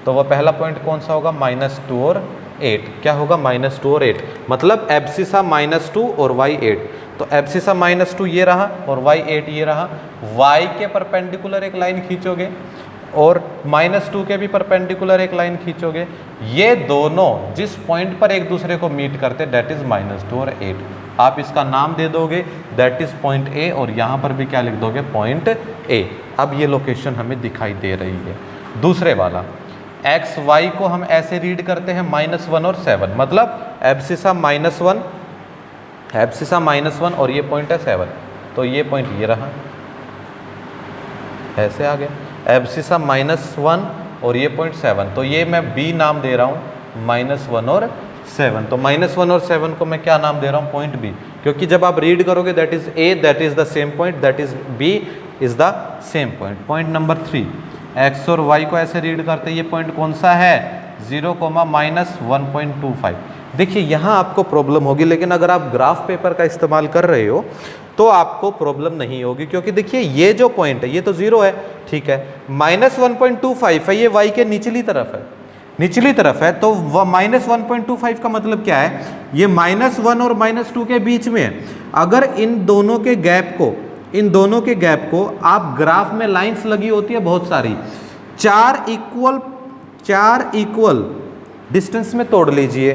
तो वह पहला पॉइंट कौन सा होगा -2 और 8। क्या होगा -2 और 8, मतलब एब्सिसा -2 और y 8। तो एब्सिसा -2 ये रहा और y 8 ये रहा। y के परपेंडिकुलर एक लाइन खींचोगे और -2 के भी परपेंडिकुलर एक लाइन खींचोगे, ये दोनों जिस पॉइंट पर एक दूसरे को मीट करते दैट इज -2 और 8। आप इसका नाम दे दोगे दैट इज पॉइंट ए, और यहाँ पर भी क्या लिख दोगे पॉइंट ए। अब ये लोकेशन हमें दिखाई दे रही है। दूसरे वाला x y को हम ऐसे रीड करते हैं -1 और 7, मतलब एब्सिसा -1, एब्सिसा -1 और ये पॉइंट है 7, तो ये पॉइंट ये रहा, ऐसे आ गया एब्सिसा -1 और ये पॉइंट 7, तो ये मैं b नाम दे रहा हूँ -1 और 7। तो -1 और 7 को मैं क्या नाम दे रहा हूँ पॉइंट b, क्योंकि जब आप रीड करोगे that is a, that is the same point, that is b is the same point. Point number 3, x और y को ऐसे रीड करते हैं, ये पॉइंट कौन सा है 0, -1.25। देखिए यहाँ आपको प्रॉब्लम होगी, लेकिन अगर आप ग्राफ पेपर का इस्तेमाल कर रहे हो तो आपको प्रॉब्लम नहीं होगी, क्योंकि देखिए ये जो पॉइंट है ये तो 0 है, ठीक है, -1.25 है, ये y के निचली तरफ है, निचली तरफ है, तो -1.25 का मतलब क्या है, ये -1 और -2 के बीच में है। अगर इन दोनों के गैप को, इन दोनों के गैप को आप ग्राफ में लाइंस लगी होती है बहुत सारी, 4 इक्वल डिस्टेंस में तोड़ लीजिए,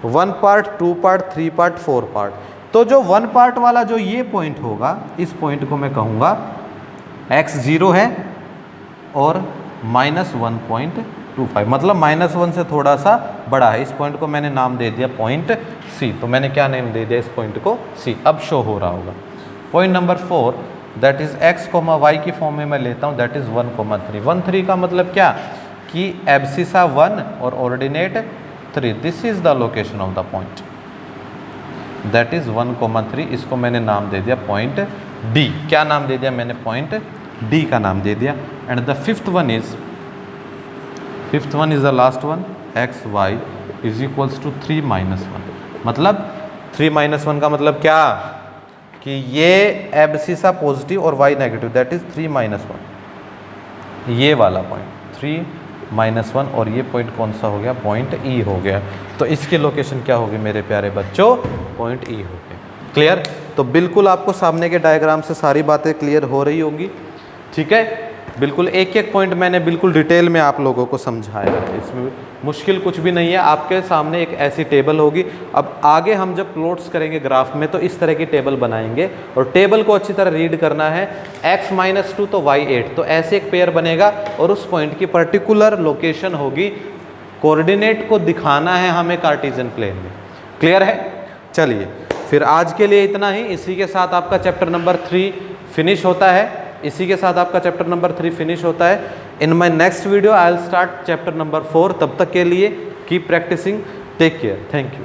1 पार्ट, 2 पार्ट, 3 पार्ट, 4 पार्ट। तो जो 1 पार्ट वाला जो ये पॉइंट होगा, इस पॉइंट को मैं कहूँगा x 0 है और -1.25, मतलब -1 से थोड़ा सा बड़ा है। इस पॉइंट को मैंने नाम दे दिया पॉइंट C, तो मैंने क्या नाम दे दिया इस पॉइंट को C। अब शो हो रहा होगा। Point number 4 that is x, y की फॉर्म में मैं लेता हूँ, दैट इज 1,3। 1,3 का मतलब क्या कि एब्सिसा 1 और ordinate 3, this is the location of the point, that is 1,3। इसको मैंने नाम दे दिया पॉइंट D। क्या नाम दे दिया मैंने, पॉइंट D का नाम दे दिया। And the fifth one is the last one, x y is equals to 3 - 1, मतलब 3 - 1 का मतलब क्या कि ये एब्सिसा पॉजिटिव और y नेगेटिव, दैट इज 3 - 1, ये वाला पॉइंट 3 - 1, और ये पॉइंट कौन सा हो गया, पॉइंट E हो गया। तो इसकी लोकेशन क्या होगी मेरे प्यारे बच्चों, पॉइंट E हो गया। क्लियर? तो बिल्कुल आपको सामने के डायग्राम से सारी बातें क्लियर हो रही होंगी, ठीक है। बिल्कुल एक एक पॉइंट मैंने बिल्कुल डिटेल में आप लोगों को समझाया है, इसमें मुश्किल कुछ भी नहीं है। आपके सामने एक ऐसी टेबल होगी। अब आगे हम जब प्लॉट्स करेंगे ग्राफ में तो इस तरह की टेबल बनाएंगे, और टेबल को अच्छी तरह रीड करना है। x -2 तो y 8, तो ऐसे एक पेयर बनेगा और उस पॉइंट की पर्टिकुलर लोकेशन होगी, कोऑर्डिनेट को दिखाना है हमें कार्टेशियन प्लेन में। क्लियर है? चलिए फिर आज के लिए इतना ही। इसी के साथ आपका चैप्टर नंबर 3 फिनिश होता है। इसी के साथ आपका चैप्टर नंबर 3 फिनिश होता है। In my next video I will start chapter number 4। तब तक के लिए keep practising, take care, thank you.